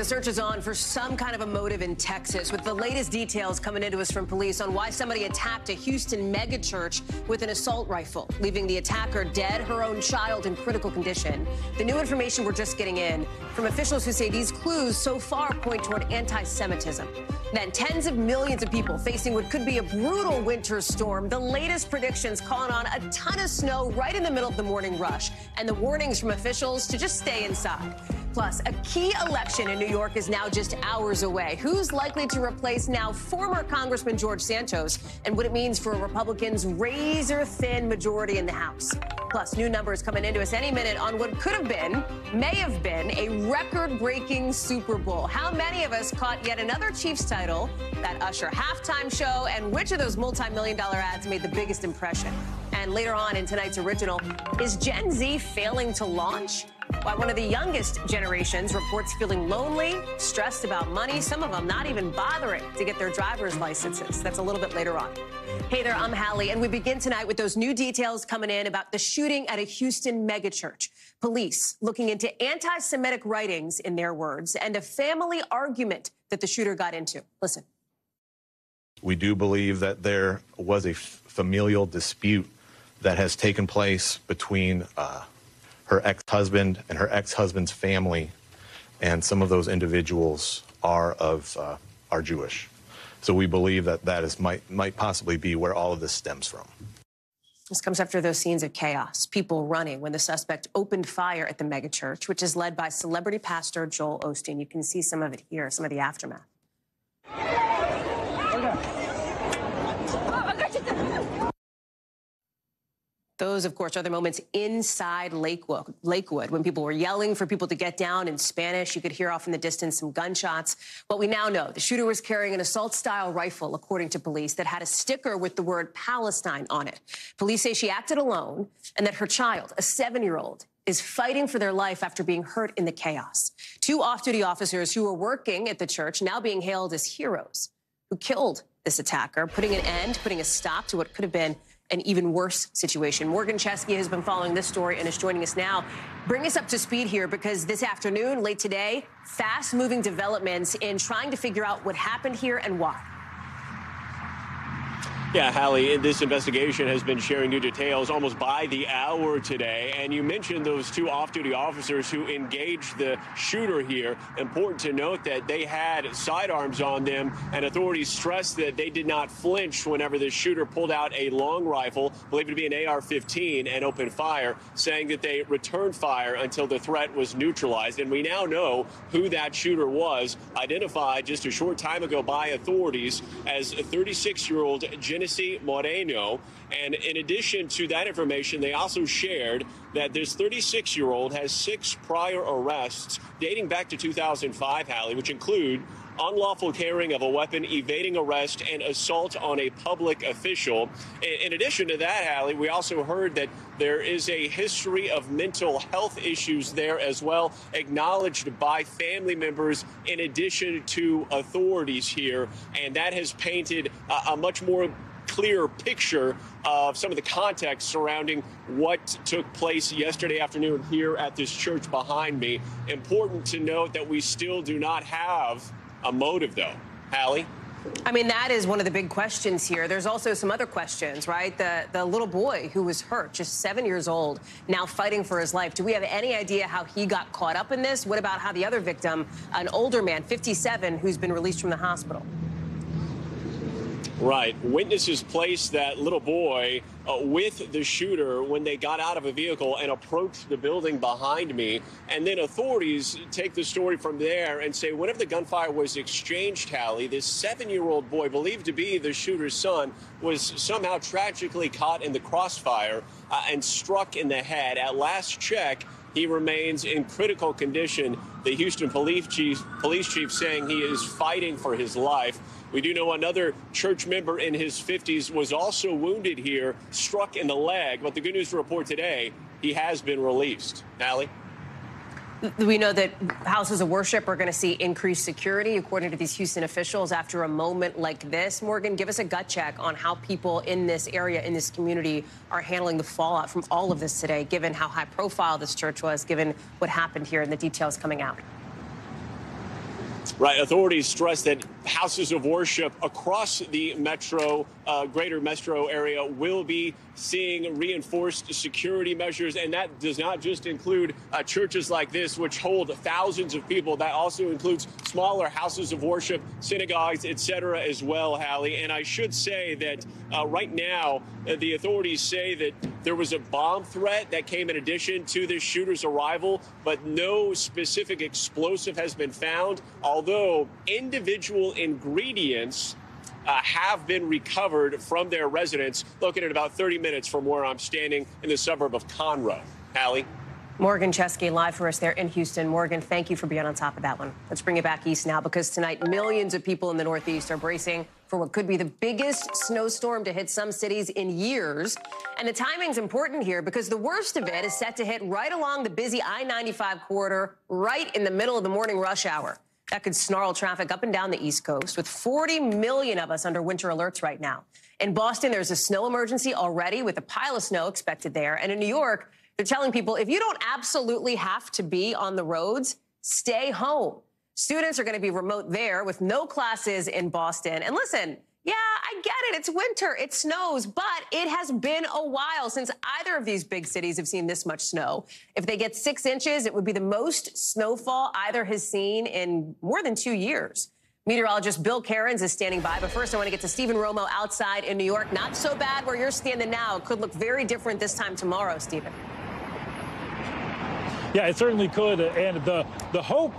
The search is on for some kind of a motive in Texas, with the latest details coming into us from police on why somebody attacked a Houston megachurch with an assault rifle, leaving the attacker dead, her own child in critical condition. The new information we're just getting in from officials who say these clues so far point toward anti-Semitism. Then tens of millions of people facing what could be a brutal winter storm. The latest predictions calling on a ton of snow right in the middle of the morning rush, and the warnings from officials to just stay inside. Plus, a key election in New York is now just hours away. Who's likely to replace now former Congressman George Santos, and what it means for a Republicans' razor-thin majority in the House. Plus, new numbers coming into us any minute on what could have been, may have been, a record-breaking Super Bowl. How many of us caught yet another Chiefs title, that Usher halftime show, and which of those multi-million-dollar ads made the biggest impression? And later on in tonight's original, is Gen Z failing to launch? Why one of the youngest generations reports feeling lonely, stressed about money, some of them not even bothering to get their driver's licenses. That's a little bit later on. Hey there, I'm Hallie, and we begin tonight with those new details coming in about the shooting at a Houston megachurch. Police looking into anti-Semitic writings, in their words, and a family argument that the shooter got into. Listen. We do believe that there was a familial dispute that has taken place between her ex-husband and her ex-husband's family, and some of those individuals are Jewish. So we believe that might possibly be where all of this stems from. This comes after those scenes of chaos, people running when the suspect opened fire at the megachurch, which is led by celebrity pastor Joel Osteen. You can see some of it here, some of the aftermath. Those, of course, are the moments inside Lakewood, when people were yelling for people to get down in Spanish. You could hear off in the distance some gunshots. But we now know the shooter was carrying an assault-style rifle, according to police, that had a sticker with the word Palestine on it. Police say she acted alone and that her child, a 7-year-old, is fighting for their life after being hurt in the chaos. 2 off-duty officers who were working at the church now being hailed as heroes who killed this attacker, putting a stop to what could have been an even worse situation. Morgan Chesky has been following this story and is joining us now. Bring us up to speed here, because this afternoon, late today, fast-moving developments in trying to figure out what happened here and why. Yeah, Hallie, this investigation has been sharing new details almost by the hour today. And you mentioned those 2 off-duty officers who engaged the shooter here. Important to note that they had sidearms on them, and authorities stressed that they did not flinch whenever the shooter pulled out a long rifle, believed to be an AR-15, and opened fire, saying that they returned fire until the threat was neutralized. And we now know who that shooter was, identified just a short time ago by authorities as a 36-year-old Moreno. And in addition to that information, they also shared that this 36-year-old has 6 prior arrests dating back to 2005, Hallie, which include unlawful carrying of a weapon, evading arrest, and assault on a public official. In addition to that, Hallie, we also heard that there is a history of mental health issues there as well, acknowledged by family members in addition to authorities here. And that has painted a much more clear picture of some of the context surrounding what took place yesterday afternoon here at this church behind me. Important to note that we still do not have a motive, though. Hallie? I mean, that is one of the big questions here. There's also some other questions, right? The little boy who was hurt, just 7 years old, now fighting for his life. Do we have any idea how he got caught up in this? What about how the other victim, an older man, 57, who's been released from the hospital? Right. Witnesses placed that little boy with the shooter when they got out of a vehicle and approached the building behind me. And then authorities take the story from there and say whenever the gunfire was exchanged, Hallie, this 7-year-old boy, believed to be the shooter's son, was somehow tragically caught in the crossfire and struck in the head. At last check, he remains in critical condition. The Houston police chief saying he is fighting for his life. We do know another church member in his 50s was also wounded here, struck in the leg. But the good news to report today, he has been released. Hallie? We know that houses of worship are going to see increased security, according to these Houston officials, after a moment like this. Morgan, give us a gut check on how people in this area, in this community, are handling the fallout from all of this today, given how high profile this church was, given what happened here and the details coming out. Right. Authorities stress that houses of worship across the greater metro area will be seeing reinforced security measures. And that does not just include churches like this, which hold thousands of people. That also includes smaller houses of worship, synagogues, etc. as well, Hallie. And I should say that right now, the authorities say that there was a bomb threat that came in addition to this shooter's arrival, but no specific explosive has been found, although individual ingredients have been recovered from their residence, located about 30 minutes from where I'm standing in the suburb of Conroe. Hallie? Morgan Chesky live for us there in Houston. Morgan, thank you for being on top of that one. Let's bring it back east now, because tonight millions of people in the Northeast are bracing for what could be the biggest snowstorm to hit some cities in years. And the timing's important here because the worst of it is set to hit right along the busy I-95 corridor, right in the middle of the morning rush hour. That could snarl traffic up and down the East Coast, with 40 million of us under winter alerts right now. In Boston, there's a snow emergency already with a pile of snow expected there. And in New York, they're telling people if you don't absolutely have to be on the roads, stay home. Students are going to be remote there with no classes in Boston. And listen, yeah, I get it. It's winter. It snows. But it has been a while since either of these big cities have seen this much snow. If they get 6 inches, it would be the most snowfall either has seen in more than 2 years. Meteorologist Bill Cairns is standing by. But first, I want to get to Stephen Romo outside in New York. Not so bad where you're standing now. It could look very different this time tomorrow, Stephen. Yeah, it certainly could. And the hope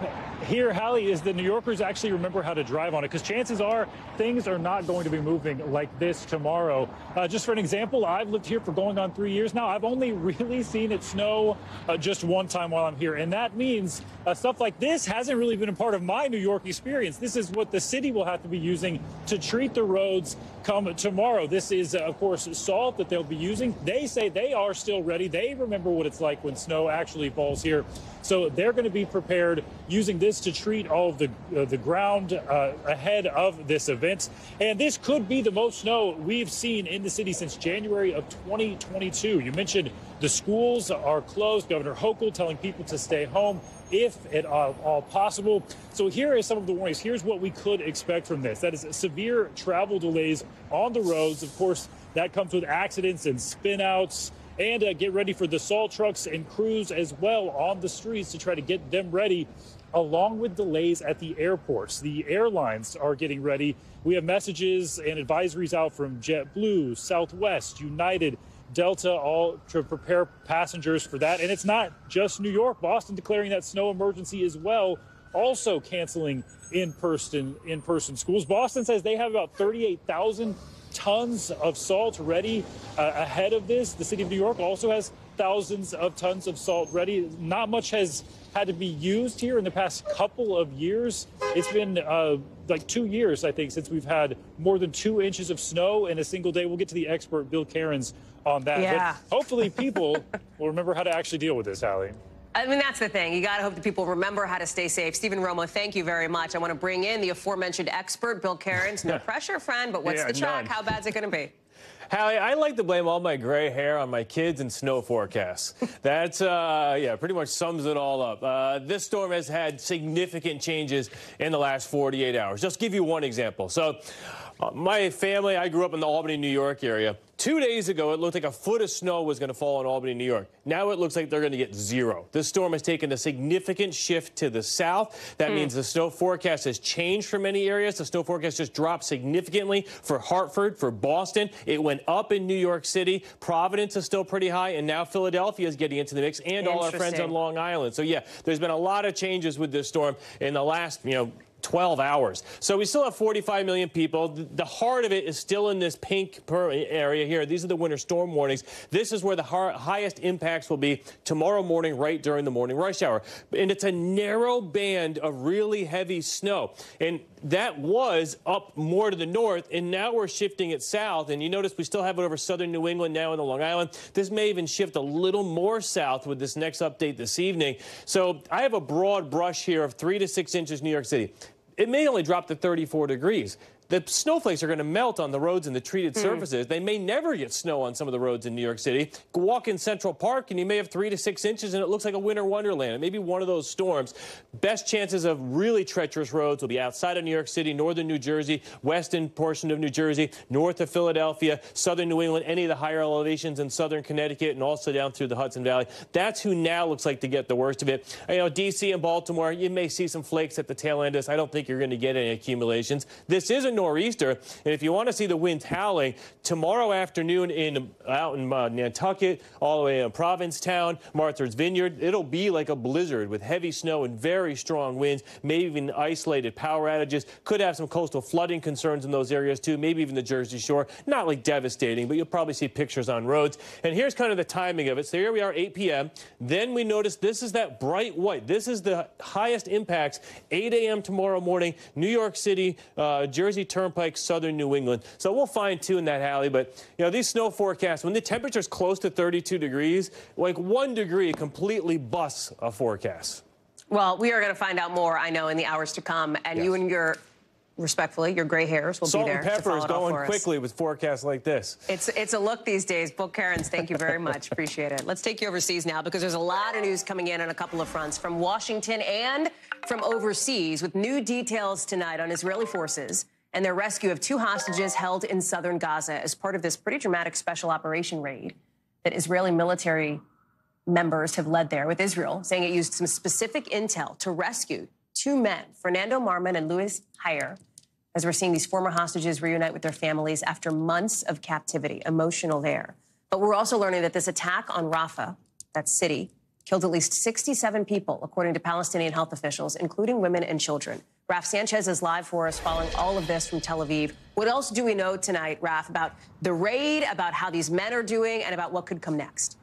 here, Hallie, is that New Yorkers actually remember how to drive on it, because chances are things are not going to be moving like this tomorrow. Just for an example, I've lived here for going on 3 years now. I've only really seen it snow just one time while I'm here. And that means stuff like this hasn't really been a part of my New York experience. This is what the city will have to be using to treat the roads come tomorrow. This is, of course, salt that they'll be using. They say they are still ready. They remember what it's like when snow actually falls here. So they're going to be prepared using this to treat all of the ground ahead of this event. And this could be the most snow we've seen in the city since January of 2022. You mentioned the schools are closed. Governor Hochul telling people to stay home if at all possible. So here is some of the warnings. Here's what we could expect from this. That is severe travel delays on the roads. Of course, that comes with accidents and spin outs. And get ready for the salt trucks and crews as well on the streets to try to get them ready, along with delays at the airports. The airlines are getting ready. We have messages and advisories out from JetBlue, Southwest, United, Delta, all to prepare passengers for that. And it's not just New York. Boston declaring that snow emergency as well, also canceling in-person schools. Boston says they have about 38,000 tons of salt ready ahead of this. The city of New York also has thousands of tons of salt ready. Not much has had to be used here in the past couple of years. It's been like 2 years, I think, since we've had more than 2 inches of snow in a single day. We'll get to the expert Bill Cairns on that. Yeah. But hopefully people will remember how to actually deal with this, Hallie. I mean, that's the thing. You got to hope that people remember how to stay safe. Stephen Romo, thank you very much. I want to bring in the aforementioned expert, Bill Cairns. No pressure, friend, but what's the track? How bad is it going to be? Hallie, I like to blame all my gray hair on my kids and snow forecasts. That's, yeah, pretty much sums it all up. This storm has had significant changes in the last 48 hours. Just give you one example. So my family, I grew up in the Albany, New York area. 2 days ago, it looked like a foot of snow was going to fall in Albany, New York. Now it looks like they're going to get 0. This storm has taken a significant shift to the south. That means the snow forecast has changed for many areas. The snow forecast just dropped significantly for Hartford, for Boston. It went up in New York City. Providence is still pretty high, and now Philadelphia is getting into the mix, and all our friends on Long Island. So, yeah, there's been a lot of changes with this storm in the last, 12 hours. So we still have 45 million people. The heart of it is still in this pink area here. These are the winter storm warnings. This is where the highest impacts will be tomorrow morning, right during the morning rush hour. And it's a narrow band of really heavy snow. And that was up more to the north, and now we're shifting it south. And you notice we still have it over southern New England now in the Long Island. This may even shift a little more south with this next update this evening. So I have a broad brush here of 3 to 6 inches New York City. It may only drop to 34 degrees. the snowflakes are going to melt on the roads and the treated surfaces. They may never get snow on some of the roads in New York City. Walk in Central Park and you may have 3 to 6 inches and it looks like a winter wonderland. It may be one of those storms. Best chances of really treacherous roads will be outside of New York City, northern New Jersey, western portion of New Jersey, north of Philadelphia, southern New England, any of the higher elevations in southern Connecticut, and also down through the Hudson Valley. That's who now looks like to get the worst of it. You know, D.C. and Baltimore, you may see some flakes at the tail end of this. I don't think you're going to get any accumulations. This is a nor'easter, and if you want to see the winds howling, tomorrow afternoon out in Nantucket, all the way in Provincetown, Martha's Vineyard, it'll be like a blizzard with heavy snow and very strong winds, maybe even isolated power outages. Could have some coastal flooding concerns in those areas too, maybe even the Jersey Shore. Not like devastating, but you'll probably see pictures on roads. And here's kind of the timing of it. So here we are, 8 p.m. Then we notice this is that bright white. This is the highest impacts, 8 a.m. tomorrow morning, New York City, Jersey Turnpike, southern New England. So we'll fine-tune that, Hallie. But, you know, these snow forecasts, when the temperature's close to 32 degrees, like 1 degree completely busts a forecast. Well, we are going to find out more, I know, in the hours to come. And you and your, respectfully, your gray hairs will be there. Salt and pepper is going quickly with forecasts like this. It's a look these days. Bill Cairns, thank you very much. Appreciate it. Let's take you overseas now because there's a lot of news coming in on a couple of fronts from Washington and from overseas with new details tonight on Israeli forces and their rescue of 2 hostages held in southern Gaza as part of this pretty dramatic special operation raid that Israeli military members have led there, with Israel saying it used some specific intel to rescue 2 men, Fernando Marman and Luis Hayer, as we're seeing these former hostages reunite with their families after months of captivity. Emotional there. But we're also learning that this attack on Rafah, that city, killed at least 67 people, according to Palestinian health officials, including women and children. Raf Sanchez is live for us following all of this from Tel Aviv. What else do we know tonight, Raf, about the raid, about how these men are doing, and about what could come next?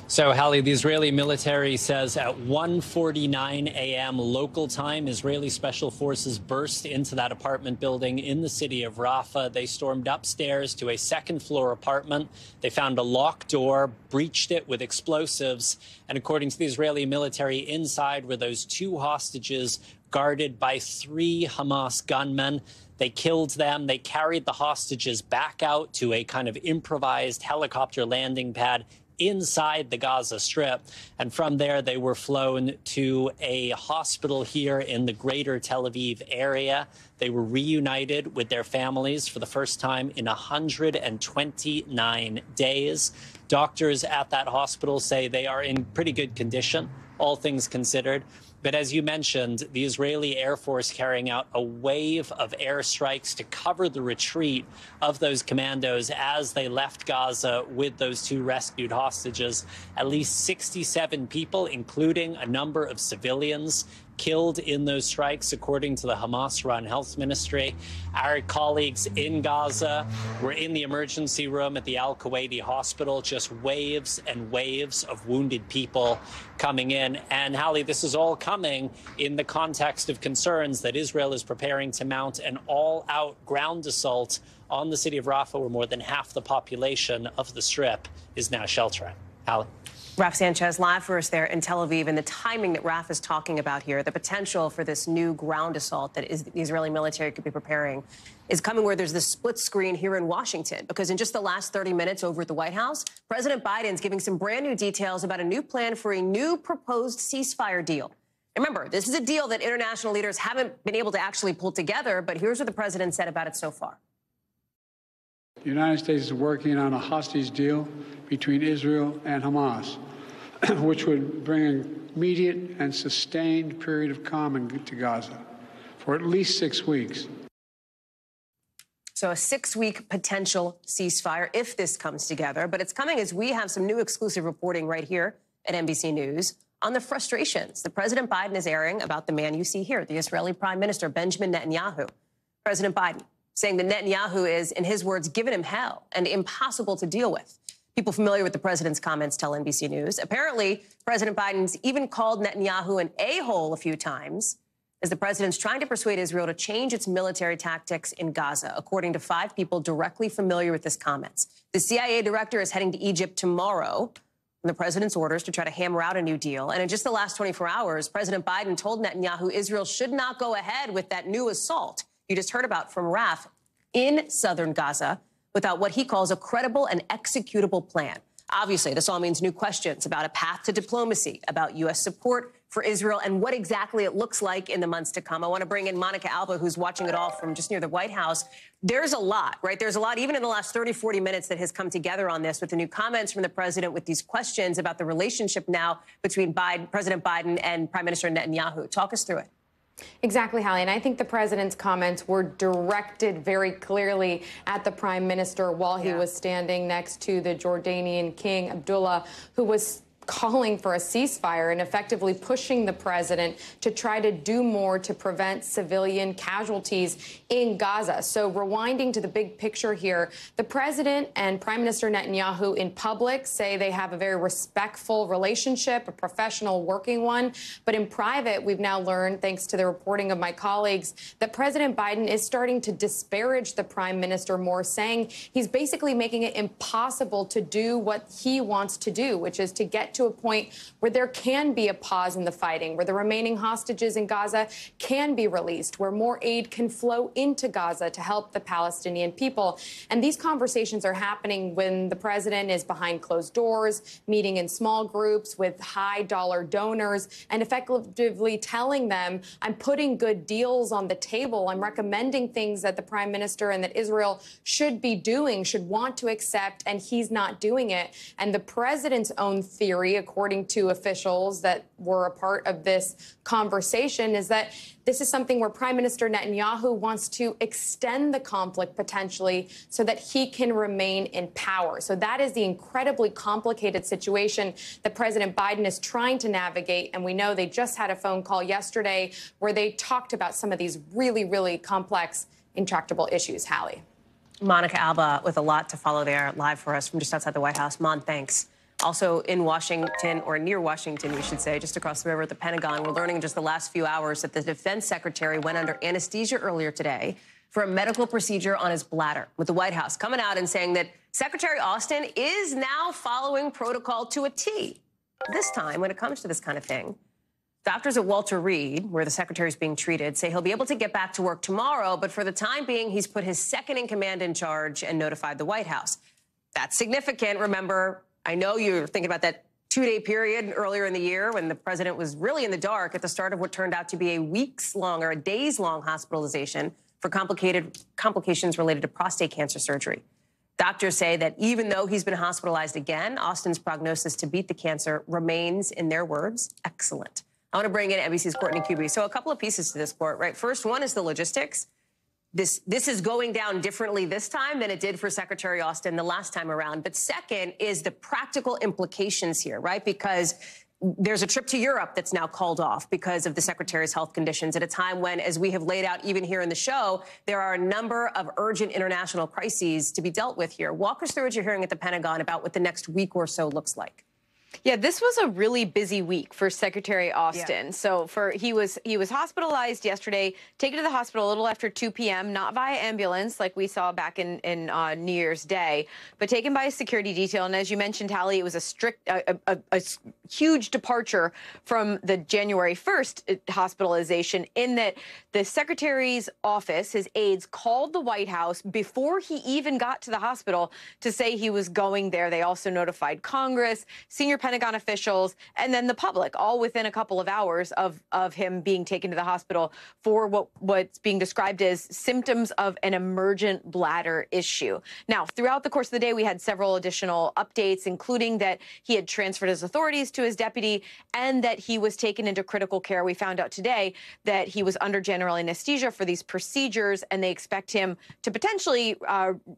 So, Hallie, the Israeli military says at 1:49 a.m. local time, Israeli special forces burst into that apartment building in the city of Rafah. They stormed upstairs to a second-floor apartment. They found a locked door, breached it with explosives. And according to the Israeli military, inside were those 2 hostages guarded by 3 Hamas gunmen. They killed them. They carried the hostages back out to a kind of improvised helicopter landing pad inside the Gaza Strip. And from there, they were flown to a hospital here in the greater Tel Aviv area. They were reunited with their families for the first time in 129 days. Doctors at that hospital say they are in pretty good condition, all things considered. But as you mentioned, the Israeli Air Force carrying out a wave of airstrikes to cover the retreat of those commandos as they left Gaza with those 2 rescued hostages. At least 67 people, including a number of civilians, killed in those strikes, according to the Hamas-run health ministry. Our colleagues in Gaza were in the emergency room at the Al-Kuwaiti hospital, just waves and waves of wounded people coming in. And, Hallie, this is all coming in the context of concerns that Israel is preparing to mount an all-out ground assault on the city of Rafah, where more than half the population of the Strip is now sheltering. Hallie. Raf Sanchez live for us there in Tel Aviv, and the timing that Raf is talking about here, the potential for this new ground assault that the Israeli military could be preparing, is coming where there's this split screen here in Washington, because in just the last 30 minutes over at the White House, President Biden's giving some brand new details about a new plan for a new proposed ceasefire deal. Remember, this is a deal that international leaders haven't been able to actually pull together, but here's what the president said about it so far. The United States is working on a hostage deal between Israel and Hamas, which would bring an immediate and sustained period of calm to Gaza for at least 6 weeks. So a 6-week potential ceasefire if this comes together. But it's coming as we have some new exclusive reporting right here at NBC News on the frustrations that President Biden is airing about the man you see here, the Israeli Prime Minister Benjamin Netanyahu. President Biden saying that Netanyahu is, in his words, giving him hell and impossible to deal with. People familiar with the president's comments tell NBC News. Apparently, President Biden's even called Netanyahu an a-hole a few times as the president's trying to persuade Israel to change its military tactics in Gaza, according to 5 people directly familiar with his comments. The CIA director is heading to Egypt tomorrow, from the president's orders to try to hammer out a new deal. And in just the last 24 hours, President Biden told Netanyahu Israel should not go ahead with that new assault you just heard about from Raf in southern Gaza without what he calls a credible and executable plan. Obviously, this all means new questions about a path to diplomacy, about U.S. support for Israel, and what exactly it looks like in the months to come. I want to bring in Monica Alba, who's watching it all from just near the White House. There's a lot, right? There's a lot, even in the last 30, 40 minutes, that has come together on this with the new comments from the president, with these questions about the relationship now between President Biden and Prime Minister Netanyahu. Talk us through it. Exactly, Hallie. And I think the president's comments were directed very clearly at the prime minister while he was standing next to the Jordanian King Abdullah, who was calling for a ceasefire and effectively pushing the president to try to do more to prevent civilian casualties in Gaza. So rewinding to the big picture here, the president and Prime Minister Netanyahu in public say they have a very respectful relationship, a professional working one. But in private, we've now learned, thanks to the reporting of my colleagues, that President Biden is starting to disparage the prime minister more, saying he's basically making it impossible to do what he wants to do, which is to get to a point where there can be a pause in the fighting, where the remaining hostages in Gaza can be released, where more aid can flow into Gaza to help the Palestinian people. And these conversations are happening when the president is behind closed doors, meeting in small groups with high-dollar donors, and effectively telling them, I'm putting good deals on the table. I'm recommending things that the prime minister and that Israel should be doing, should want to accept, and he's not doing it. And the president's own theory, according to officials that were a part of this conversation, is that this is something where Prime Minister Netanyahu wants to extend the conflict potentially so that he can remain in power. So that is the incredibly complicated situation that President Biden is trying to navigate. And we know they just had a phone call yesterday where they talked about some of these really, really complex, intractable issues. Hallie. Monica Alba with a lot to follow there, live for us from just outside the White House. Mon, thanks. Also in Washington, or near Washington, we should say, just across the river at the Pentagon, we're learning in just the last few hours that the defense secretary went under anesthesia earlier today for a medical procedure on his bladder, with the White House coming out and saying that Secretary Austin is now following protocol to a T. This time, when it comes to this kind of thing, doctors at Walter Reed, where the secretary is being treated, say he'll be able to get back to work tomorrow, but for the time being, he's put his second-in-command in charge and notified the White House. That's significant. Remember, I know you're thinking about that two-day period earlier in the year when the president was really in the dark at the start of what turned out to be a weeks-long or a days-long hospitalization for complications related to prostate cancer surgery. Doctors say that even though he's been hospitalized again, Austin's prognosis to beat the cancer remains, in their words, excellent. I want to bring in NBC's Courtney Kube. So a couple of pieces to this, Court, right? First one is the logistics. This is going down differently this time than it did for Secretary Austin the last time around. But second is the practical implications here, right? Because there's a trip to Europe that's now called off because of the secretary's health conditions at a time when, as we have laid out even here in the show, there are a number of urgent international crises to be dealt with here. Walk us through what you're hearing at the Pentagon about what the next week or so looks like. Yeah, this was a really busy week for Secretary Austin. Yeah. So he was hospitalized yesterday, taken to the hospital a little after 2 p.m., not via ambulance like we saw back in New Year's Day, but taken by a security detail. And as you mentioned, Hallie, it was a huge departure from the January 1st hospitalization, in that the secretary's office, his aides, called the White House before he even got to the hospital to say he was going there. They also notified Congress, senior Pentagon officials, and then the public, all within a couple of hours of him being taken to the hospital for what's being described as symptoms of an emergent bladder issue. Now, throughout the course of the day, we had several additional updates, including that he had transferred his authorities to his deputy and that he was taken into critical care. We found out today that he was under general anesthesia for these procedures, and they expect him to potentially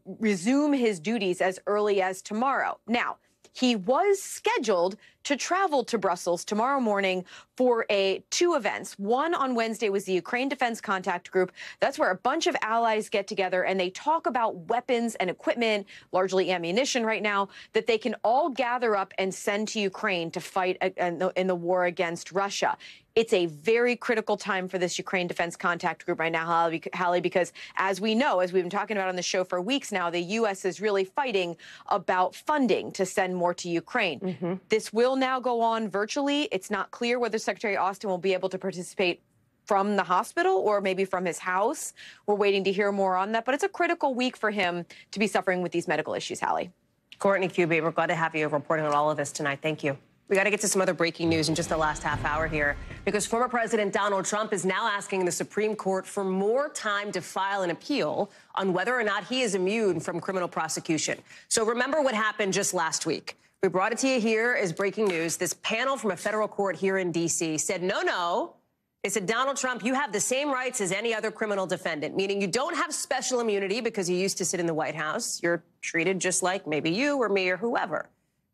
resume his duties as early as tomorrow. Now, he was scheduled to travel to Brussels tomorrow morning for two events. One on Wednesday was the Ukraine Defense Contact Group. That's where a bunch of allies get together and they talk about weapons and equipment, largely ammunition right now, that they can all gather up and send to Ukraine to fight in the war against Russia. It's a very critical time for this Ukraine Defense Contact Group right now, Hallie, because as we know, as we've been talking about on the show for weeks now, the U.S. is really fighting about funding to send more to Ukraine. This will now go on virtually. It's not clear whether Secretary Austin will be able to participate from the hospital or maybe from his house. We're waiting to hear more on that, but it's a critical week for him to be suffering with these medical issues, Hallie. Courtney Cubey, we're glad to have you reporting on all of this tonight. Thank you. We got to get to some other breaking news in just the last half hour here, because former President Donald Trump is now asking the Supreme Court for more time to file an appeal on whether or not he is immune from criminal prosecution. So remember what happened just last week. We brought it to you here as breaking news. This panel from a federal court here in D.C. said, no. They said, Donald Trump, you have the same rights as any other criminal defendant, meaning you don't have special immunity because you used to sit in the White House. You're treated just like maybe you or me or whoever.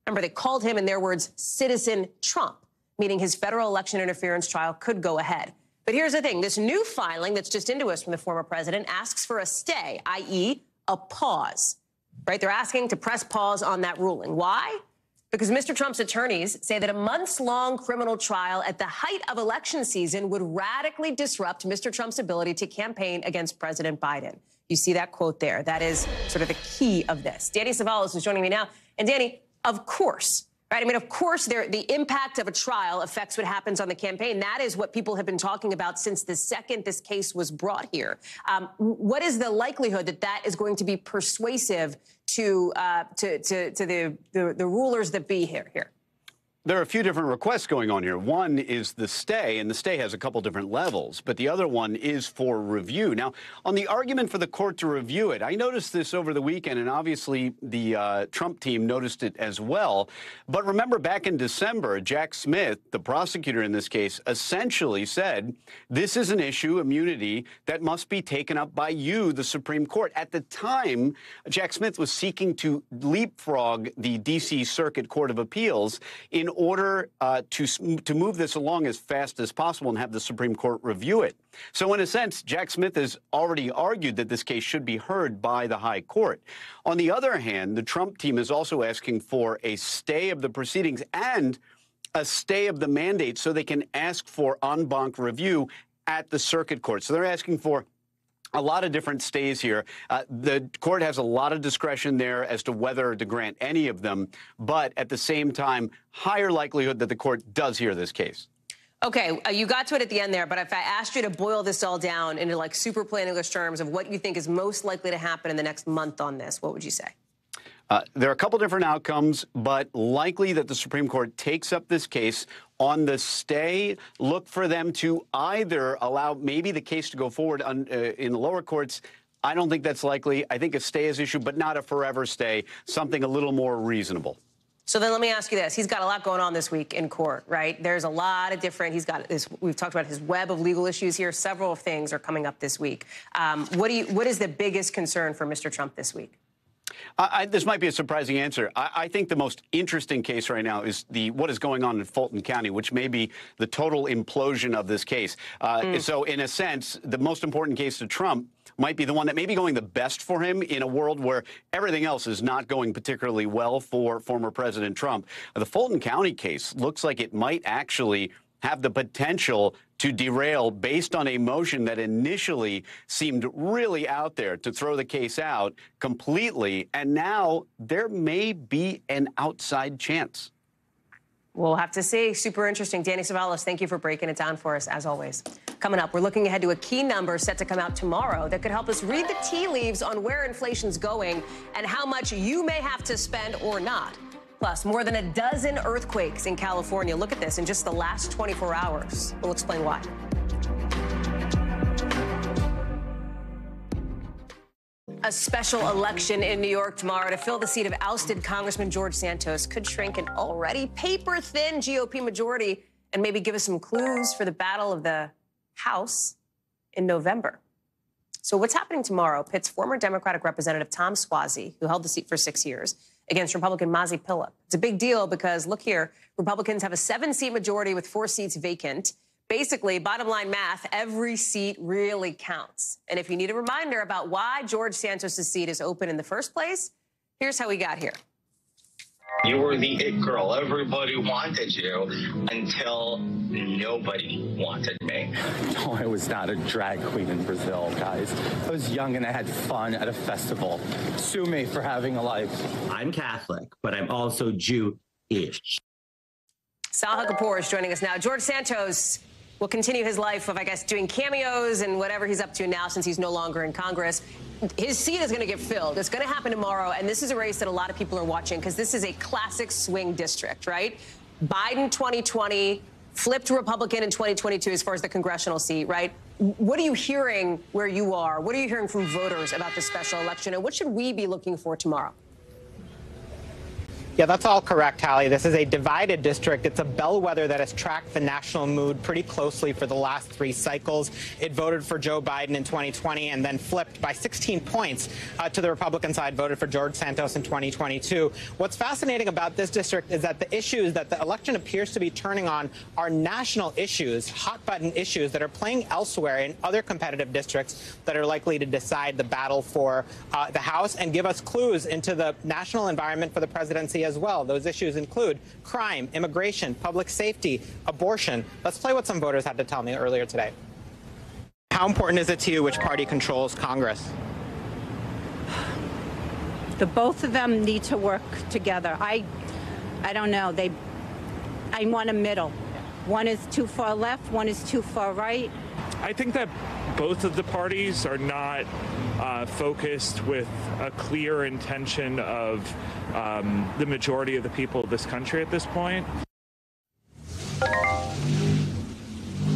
Remember, they called him, in their words, Citizen Trump, meaning his federal election interference trial could go ahead. But here's the thing. This new filing that's just into us from the former president asks for a stay, i.e. a pause, right? They're asking to press pause on that ruling. Why? Because Mr. Trump's attorneys say that a months-long criminal trial at the height of election season would radically disrupt Mr. Trump's ability to campaign against President Biden. You see that quote there. That is sort of the key of this. Danny Savalas is joining me now. And Danny, of course, right? I mean, of course, the impact of a trial affects what happens on the campaign. That is what people have been talking about since the second this case was brought here. What is the likelihood that that is going to be persuasive to the rulers that be here? There are a few different requests going on here. One is the stay, and the stay has a couple different levels, but the other one is for review. Now, on the argument for the court to review it, I noticed this over the weekend, and obviously the Trump team noticed it as well. But remember, back in December, Jack Smith, the prosecutor in this case, essentially said, this is an issue, immunity, that must be taken up by you, the Supreme Court. At the time, Jack Smith was seeking to leapfrog the D.C. Circuit Court of Appeals in order to move this along as fast as possible and have the Supreme Court review it. So in a sense, Jack Smith has already argued that this case should be heard by the High Court. On the other hand, the Trump team is also asking for a stay of the proceedings and a stay of the mandate so they can ask for en banc review at the Circuit Court. So they're asking for a lot of different stays here. The court has a lot of discretion there as to whether to grant any of them, but at the same time, higher likelihood that the court does hear this case. Okay, you got to it at the end there, but if I asked you to boil this all down into like super plain English terms of what you think is most likely to happen in the next month on this, what would you say? There are a couple different outcomes, but likely that the Supreme Court takes up this case. On the stay, look for them to either allow maybe the case to go forward in the lower courts. I don't think that's likely. I think a stay is issued, but not a forever stay, something a little more reasonable. So then let me ask you this. He's got a lot going on this week in court, right? There's a lot of different, he's got this, we've talked about his web of legal issues here. Several things are coming up this week. What is the biggest concern for Mr. Trump this week? This might be a surprising answer. I think the most interesting case right now is what is going on in Fulton County, which may be the total implosion of this case. So in a sense, the most important case to Trump might be the one that may be going the best for him in a world where everything else is not going particularly well for former President Trump. The Fulton County case looks like it might actually have the potential to derail based on a motion that initially seemed really out there to throw the case out completely. And now there may be an outside chance. We'll have to see. Super interesting. Danny Savalas, thank you for breaking it down for us, as always. Coming up, we're looking ahead to a key number set to come out tomorrow that could help us read the tea leaves on where inflation's going and how much you may have to spend or not. Plus, more than a dozen earthquakes in California. Look at this in just the last 24 hours. We'll explain why. A special election in New York tomorrow to fill the seat of ousted Congressman George Santos could shrink an already paper-thin GOP majority and maybe give us some clues for the battle of the House in November. So what's happening tomorrow pits former Democratic Representative Tom Suozzi, who held the seat for 6 years, against Republican Mazi Pilip. It's a big deal because, look here, Republicans have a 7-seat majority with 4 seats vacant. Basically, bottom line math, every seat really counts. And if you need a reminder about why George Santos' seat is open in the first place, here's how we got here. You were the it girl. Everybody wanted you until nobody wanted me. No, I was not a drag queen in Brazil, guys. I was young and I had fun at a festival. Sue me for having a life. I'm Catholic, but I'm also Jew-ish. Sahil Kapoor is joining us now. George Santos will continue his life of, I guess, doing cameos and whatever he's up to now since he's no longer in Congress. His seat is going to get filled. It's going to happen tomorrow, and this is a race that a lot of people are watching because this is a classic swing district, right? Biden 2020, flipped Republican in 2022 as far as the congressional seat, right? What are you hearing where you are? What are you hearing from voters about this special election, and what should we be looking for tomorrow? Yeah, that's all correct, Hallie. This is a divided district. It's a bellwether that has tracked the national mood pretty closely for the last 3 cycles. It voted for Joe Biden in 2020 and then flipped by 16 points to the Republican side, voted for George Santos in 2022. What's fascinating about this district is that the issues that the election appears to be turning on are national issues, hot-button issues that are playing elsewhere in other competitive districts that are likely to decide the battle for the House and give us clues into the national environment for the presidency as well. Those issues include crime, immigration, public safety, abortion. Let's play what some voters had to tell me earlier today. How important is it to you which party controls Congress? The both of them need to work together. I don't know. I want a middle. One is too far left, one is too far right. I think that both of the parties are not focused with a clear intention of the majority of the people of this country at this point.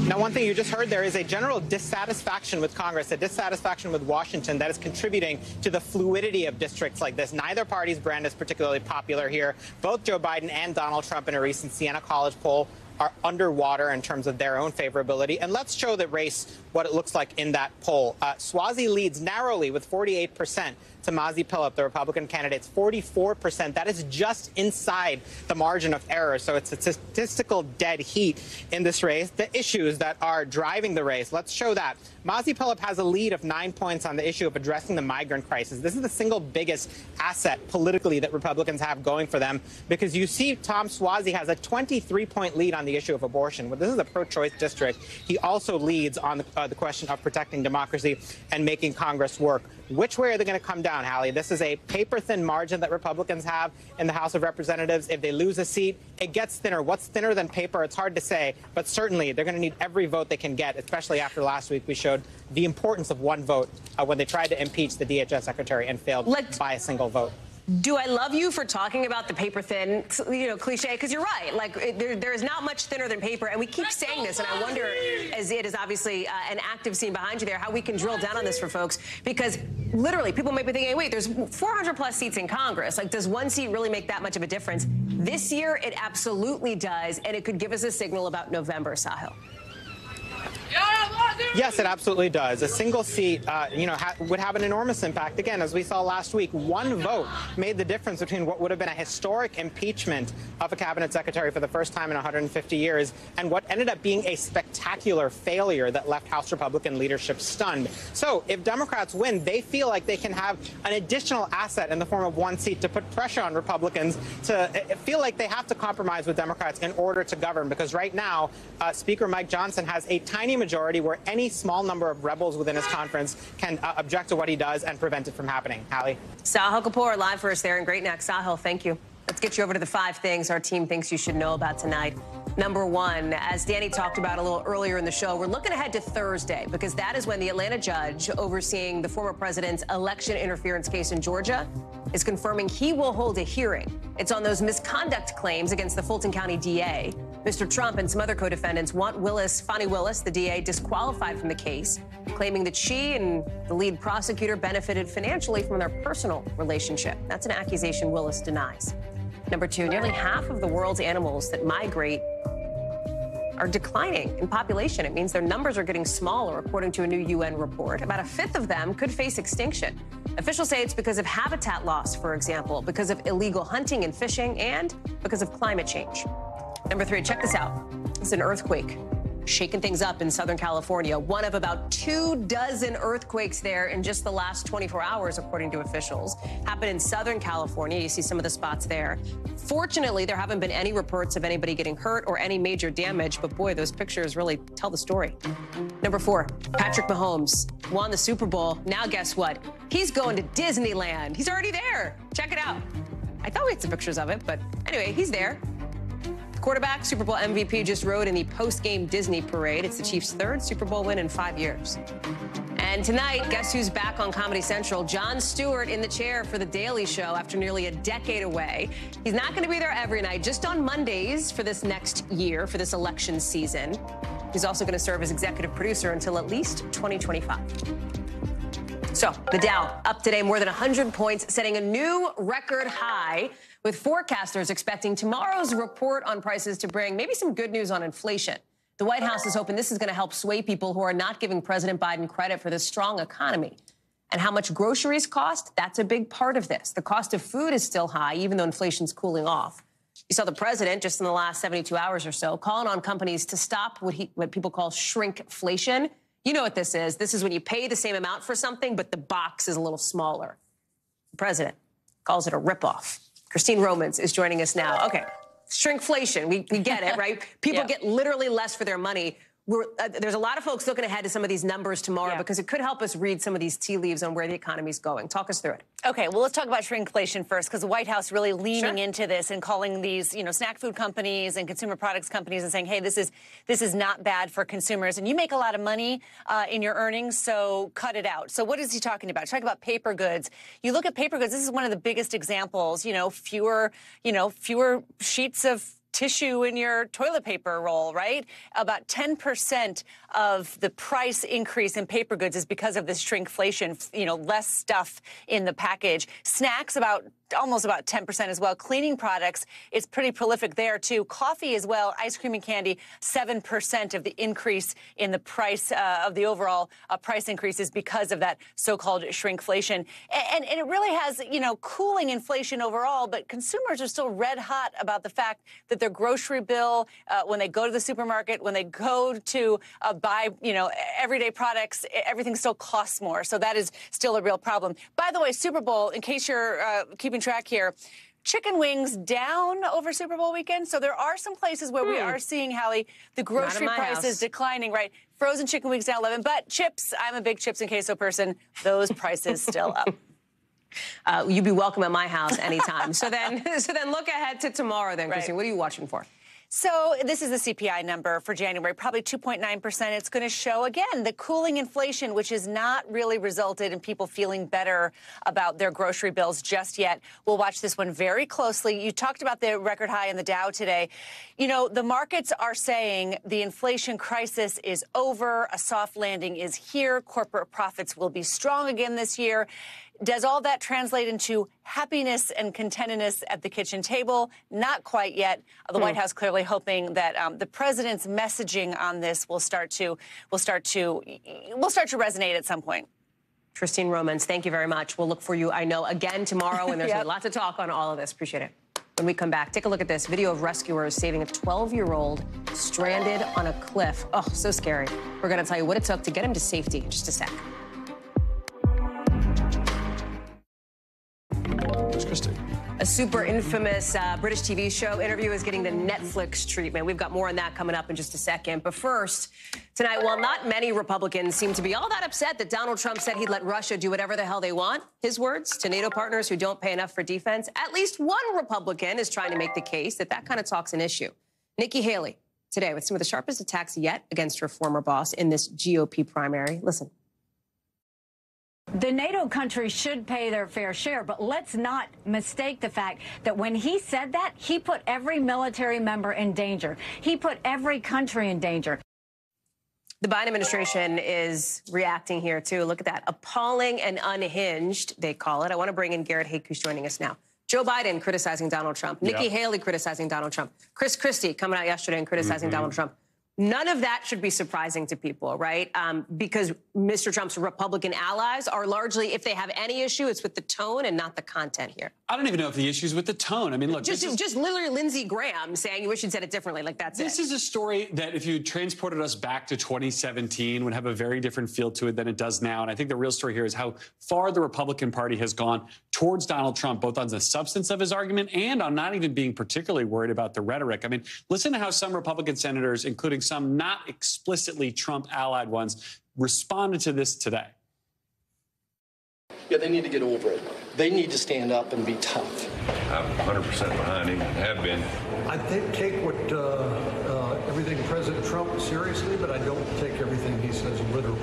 Now, one thing you just heard there is a general dissatisfaction with Congress, a dissatisfaction with Washington that is contributing to the fluidity of districts like this. Neither party's brand is particularly popular here. Both Joe Biden and Donald Trump in a recent Siena College poll are underwater in terms of their own favorability. And let's show the race what it looks like in that poll. Swazi leads narrowly with 48% to Mazi Pilip, the Republican candidate's 44%. That is just inside the margin of error. So it's a statistical dead heat in this race. The issues that are driving the race, let's show that. Mazi Pilip has a lead of 9 points on the issue of addressing the migrant crisis. This is the single biggest asset politically that Republicans have going for them, because you see Tom Swazi has a 23-point lead on the issue of abortion. Well, this is a pro-choice district. He also leads on the question of protecting democracy and making Congress work. Which way are they going to come down, Hallie? This is a paper-thin margin that Republicans have in the House of Representatives. If they lose a seat, it gets thinner. What's thinner than paper? It's hard to say, but certainly they're going to need every vote they can get, especially after last week we showed the importance of one vote when they tried to impeach the DHS secretary and failed by a single vote. Do I love you for talking about the paper thin, cliche? Because you're right. Like, there is not much thinner than paper, and we keep saying this, and I wonder, as it is obviously an active scene behind you there, how we can drill down on this for folks, because literally people might be thinking, wait, there's 400+ seats in Congress. Like, does one seat really make that much of a difference? This year, it absolutely does, and it could give us a signal about November, Sahil. Yes, it absolutely does. A single seat, would have an enormous impact. Again, as we saw last week, one vote made the difference between what would have been a historic impeachment of a cabinet secretary for the first time in 150 years and what ended up being a spectacular failure that left House Republican leadership stunned. So if Democrats win, they feel like they can have an additional asset in the form of one seat to put pressure on Republicans to feel like they have to compromise with Democrats in order to govern, because right now, Speaker Mike Johnson has a tiny majority where any small number of rebels within his conference can object to what he does and prevent it from happening. Hallie? Sahil Kapoor live for us there in Great Neck. Sahil, thank you. Let's get you over to the 5 things our team thinks you should know about tonight. Number 1, as Danny talked about a little earlier in the show, we're looking ahead to Thursday, because that is when the Atlanta judge overseeing the former president's election interference case in Georgia is confirming he will hold a hearing. It's on those misconduct claims against the Fulton County DA. Mr. Trump and some other co-defendants want Fani Willis, the DA, disqualified from the case, claiming that she and the lead prosecutor benefited financially from their personal relationship. That's an accusation Willis denies. Number 2, nearly half of the world's animals that migrate are declining in population. It means their numbers are getting smaller, according to a new UN report. About a fifth of them could face extinction. Officials say it's because of habitat loss, for example, because of illegal hunting and fishing, and because of climate change. Number 3, check this out. It's an earthquake shaking things up in Southern California. One of about 24 earthquakes there in just the last 24 hours, according to officials. Happened in Southern California. You see some of the spots there. Fortunately, there haven't been any reports of anybody getting hurt or any major damage, but boy, those pictures really tell the story. Number 4, Patrick Mahomes won the Super Bowl. Now guess what? He's going to Disneyland. He's already there. Check it out. I thought we had some pictures of it, but anyway, he's there. Quarterback, Super Bowl MVP, just rode in the post-game Disney parade. It's the Chiefs' 3rd Super Bowl win in 5 years. And tonight, guess who's back on Comedy Central? Jon Stewart in the chair for The Daily Show after nearly a decade away. He's not going to be there every night, just on Mondays for this next year, for this election season. He's also going to serve as executive producer until at least 2025. So the Dow up today more than 100 points, setting a new record high, with forecasters expecting tomorrow's report on prices to bring maybe some good news on inflation. The White House is hoping this is going to help sway people who are not giving President Biden credit for this strong economy. And how much groceries cost, that's a big part of this. The cost of food is still high, even though inflation's cooling off. You saw the president just in the last 72 hours or so calling on companies to stop what people call shrinkflation. You know what this is. This is when you pay the same amount for something, but the box is a little smaller. The president calls it a ripoff. Christine Romans is joining us now. Okay, shrinkflation, we get it, right? People get literally less for their money. There's a lot of folks looking ahead to some of these numbers tomorrow because it could help us read some of these tea leaves on where the economy's going. Talk us through it. Okay, well, let's talk about shrinkflation first, because the White House really leaning into this and calling these, snack food companies and consumer products companies and saying, hey, this is not bad for consumers. And you make a lot of money in your earnings, so cut it out. So what is he talking about? He's talking about paper goods. You look at paper goods, this is one of the biggest examples, fewer sheets of tissue in your toilet paper roll, right? About 10% of the price increase in paper goods is because of this shrinkflation, less stuff in the package. Snacks, almost about 10% as well. Cleaning products, it's pretty prolific there too. Coffee as well, ice cream and candy, 7% of the increase in the price of the overall price increases because of that so-called shrinkflation. And it really has, cooling inflation overall, but consumers are still red hot about the fact that their grocery bill, when they go to the supermarket, when they go to buy, everyday products, everything still costs more. So that is still a real problem. By the way, Super Bowl, in case you're keeping track here, chicken wings down over Super Bowl weekend. So there are some places where we are seeing, Hallie, the grocery prices declining, right? Frozen chicken wings down 11, but chips, I'm a big chips and queso person, those prices still up. You'd be welcome at my house anytime. so then look ahead to tomorrow then, Christine. What are you watching for? So this is the CPI number for January, probably 2.9%. It's going to show, again, the cooling inflation, which has not really resulted in people feeling better about their grocery bills just yet. We'll watch this one very closely. You talked about the record high in the Dow today. The markets are saying the inflation crisis is over. A soft landing is here. Corporate profits will be strong again this year. Does all that translate into happiness and contentedness at the kitchen table? Not quite yet. The White House clearly hoping that the president's messaging on this will start to resonate at some point. Christine Romans, thank you very much. We'll look for you, I know, again tomorrow, and there's a lot to talk on all of this. Appreciate it. When we come back, take a look at this video of rescuers saving a 12-year-old stranded on a cliff. Oh, so scary. We're going to tell you what it took to get him to safety in just a sec. A super infamous British TV show interview is getting the Netflix treatment. We've got more on that coming up in just a second. But first, tonight, while not many Republicans seem to be all that upset that Donald Trump said he'd let Russia do whatever the hell they want, his words to NATO partners who don't pay enough for defense, at least one Republican is trying to make the case that kind of talk's an issue. Nikki Haley, today, with some of the sharpest attacks yet against her former boss in this GOP primary. Listen. The NATO countries should pay their fair share, but let's not mistake the fact that when he said that, he put every military member in danger. He put every country in danger. The Biden administration is reacting here, too. Look at that. Appalling and unhinged, they call it. I want to bring in Garrett Hake, who's joining us now. Joe Biden criticizing Donald Trump. Nikki Haley criticizing Donald Trump. Chris Christie coming out yesterday and criticizing Donald Trump. None of that should be surprising to people, right? Because Mr. Trump's Republican allies are largely, if they have any issue, it's with the tone and not the content here. I don't even know if the issue is with the tone. I mean, look, just literally Lindsey Graham saying you wish you'd said it differently. Like, that's This is a story that if you transported us back to 2017 would have a very different feel to it than it does now. And I think the real story here is how far the Republican Party has gone towards Donald Trump, both on the substance of his argument and on not even being particularly worried about the rhetoric. I mean, listen to how some Republican senators, including some not explicitly Trump-allied ones, responded to this today. Yeah, they need to get over it. They need to stand up and be tough. I'm 100% behind him and have been. I take everything President Trump seriously, but I don't take everything he says literally.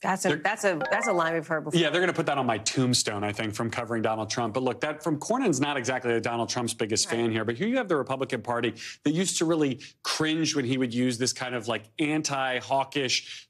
That's a line we've heard before. Yeah, they're going to put that on my tombstone, I think, from covering Donald Trump. But look, that from Cornyn's not exactly Donald Trump's biggest fan here. But here you have the Republican Party that used to really cringe when he would use this kind of like anti-hawkish,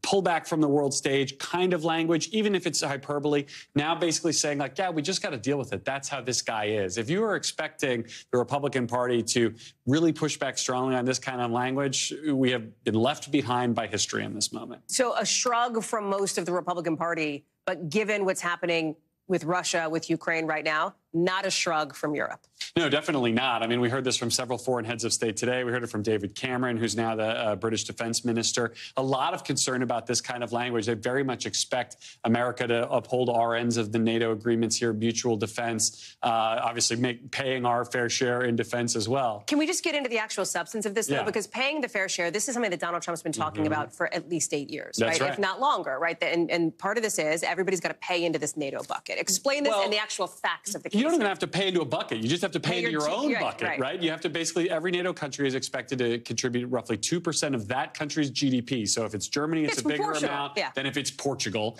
pull back from the world stage kind of language, even if it's hyperbole. Now basically saying like, yeah, we just got to deal with it. That's how this guy is. If you are expecting the Republican Party to really push back strongly on this kind of language, we have been left behind by history in this moment. So a shrug from most of the Republican Party, but given what's happening with Russia, with Ukraine right now, not a shrug from Europe. No, definitely not. I mean, we heard this from several foreign heads of state today. We heard it from David Cameron, who's now the British defense minister. A lot of concern about this kind of language. They very much expect America to uphold our ends of the NATO agreements here, mutual defense, obviously paying our fair share in defense as well. Can we just get into the actual substance of this, though? Yeah. Because paying the fair share, this is something that Donald Trump's been talking about for at least 8 years, That's right? If not longer, right? And part of this is everybody's got to pay into this NATO bucket. Explain this and the actual facts of the case. You don't even have to pay into a bucket. You just have to pay into your own bucket, right? You have to basically, every NATO country is expected to contribute roughly 2% of that country's GDP. So if it's Germany, it's a bigger amount than if it's Portugal,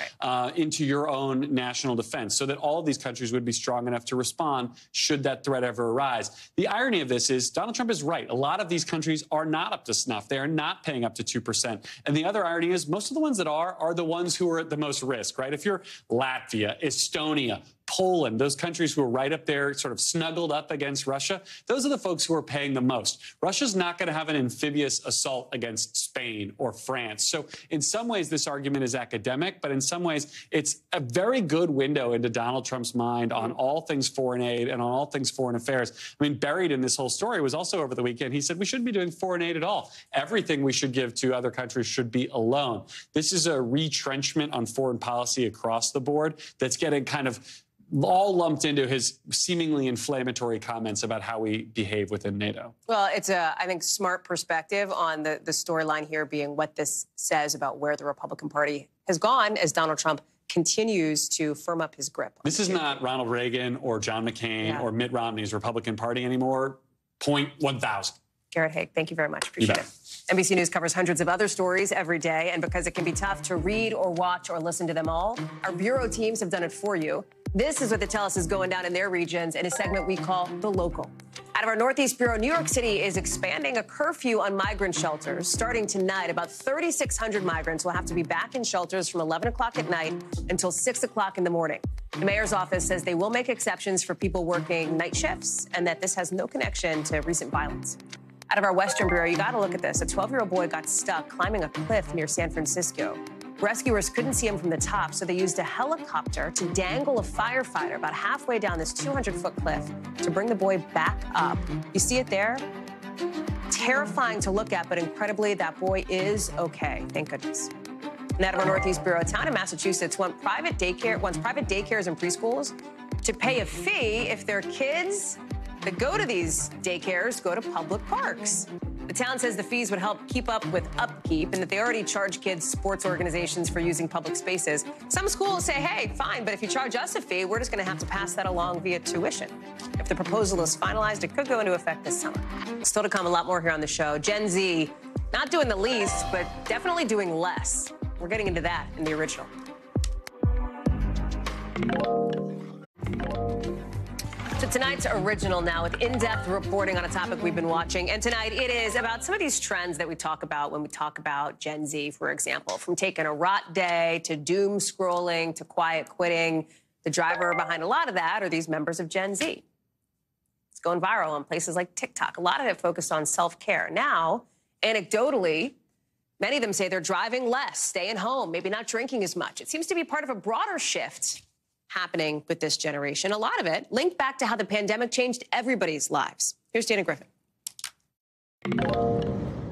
into your own national defense, so that all of these countries would be strong enough to respond should that threat ever arise. The irony of this is Donald Trump is right. A lot of these countries are not up to snuff. They are not paying up to 2%. And the other irony is most of the ones that are the ones who are at the most risk, right? If you're Latvia, Estonia, Poland, those countries who are right up there sort of snuggled up against Russia, those are the folks who are paying the most. Russia's not going to have an amphibious assault against Spain or France. So in some ways, this argument is academic, but in some ways, it's a very good window into Donald Trump's mind on all things foreign aid and on all things foreign affairs. I mean, buried in this whole story was also over the weekend, he said we shouldn't be doing foreign aid at all. Everything we should give to other countries should be a loan. This is a retrenchment on foreign policy across the board that's getting kind of all lumped into his seemingly inflammatory comments about how we behave within NATO. Well, it's a, I think, smart perspective on the storyline here being what this says about where the Republican Party has gone as Donald Trump continues to firm up his grip. This is not Ronald Reagan or John McCain or Mitt Romney's Republican Party anymore. 0.1000. Garrett Haig, thank you very much. Appreciate it. NBC News covers hundreds of other stories every day, and because it can be tough to read or watch or listen to them all, our bureau teams have done it for you. This is what they tell us is going down in their regions in a segment we call The Local. Out of our Northeast Bureau, New York City is expanding a curfew on migrant shelters. Starting tonight, about 3,600 migrants will have to be back in shelters from 11 o'clock at night until 6 o'clock in the morning. The mayor's office says they will make exceptions for people working night shifts and that this has no connection to recent violence. Out of our Western Bureau, you got to look at this. A 12-year-old boy got stuck climbing a cliff near San Francisco. Rescuers couldn't see him from the top, so they used a helicopter to dangle a firefighter about halfway down this 200-foot cliff to bring the boy back up. You see it there? Terrifying to look at, but incredibly, that boy is okay. Thank goodness. And out of our Northeast Bureau, a town in Massachusetts wants private daycares and preschools to pay a fee if their kids that go to these daycares go to public parks. The town says the fees would help keep up with upkeep and that they already charge kids' sports organizations for using public spaces. Some schools say, hey, fine, but if you charge us a fee, we're just going to have to pass that along via tuition. If the proposal is finalized, it could go into effect this summer. Still to come, a lot more here on the show. Gen Z, not doing the least, but definitely doing less. We're getting into that in the original. So tonight's original now with in-depth reporting on a topic we've been watching. And tonight it is about some of these trends that we talk about when we talk about Gen Z, for example, from taking a rot day to doom scrolling to quiet quitting. The driver behind a lot of that are these members of Gen Z. It's going viral on places like TikTok. A lot of it focused on self-care. Now Anecdotally, many of them say they're driving less, staying home, maybe not drinking as much. It seems to be part of a broader shift happening with this generation. A lot of it linked back to how the pandemic changed everybody's lives. Here's Dana Griffin.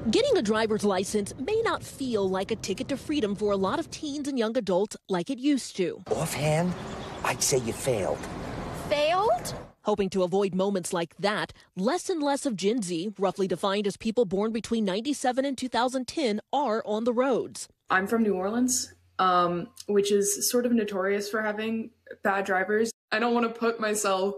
Getting a driver's license may not feel like a ticket to freedom for a lot of teens and young adults like it used to. Offhand, I'd say you failed. Failed? Hoping to avoid moments like that, less and less of Gen Z, roughly defined as people born between 97 and 2010, are on the roads. I'm from New Orleans, which is sort of notorious for having bad drivers. I don't want to put myself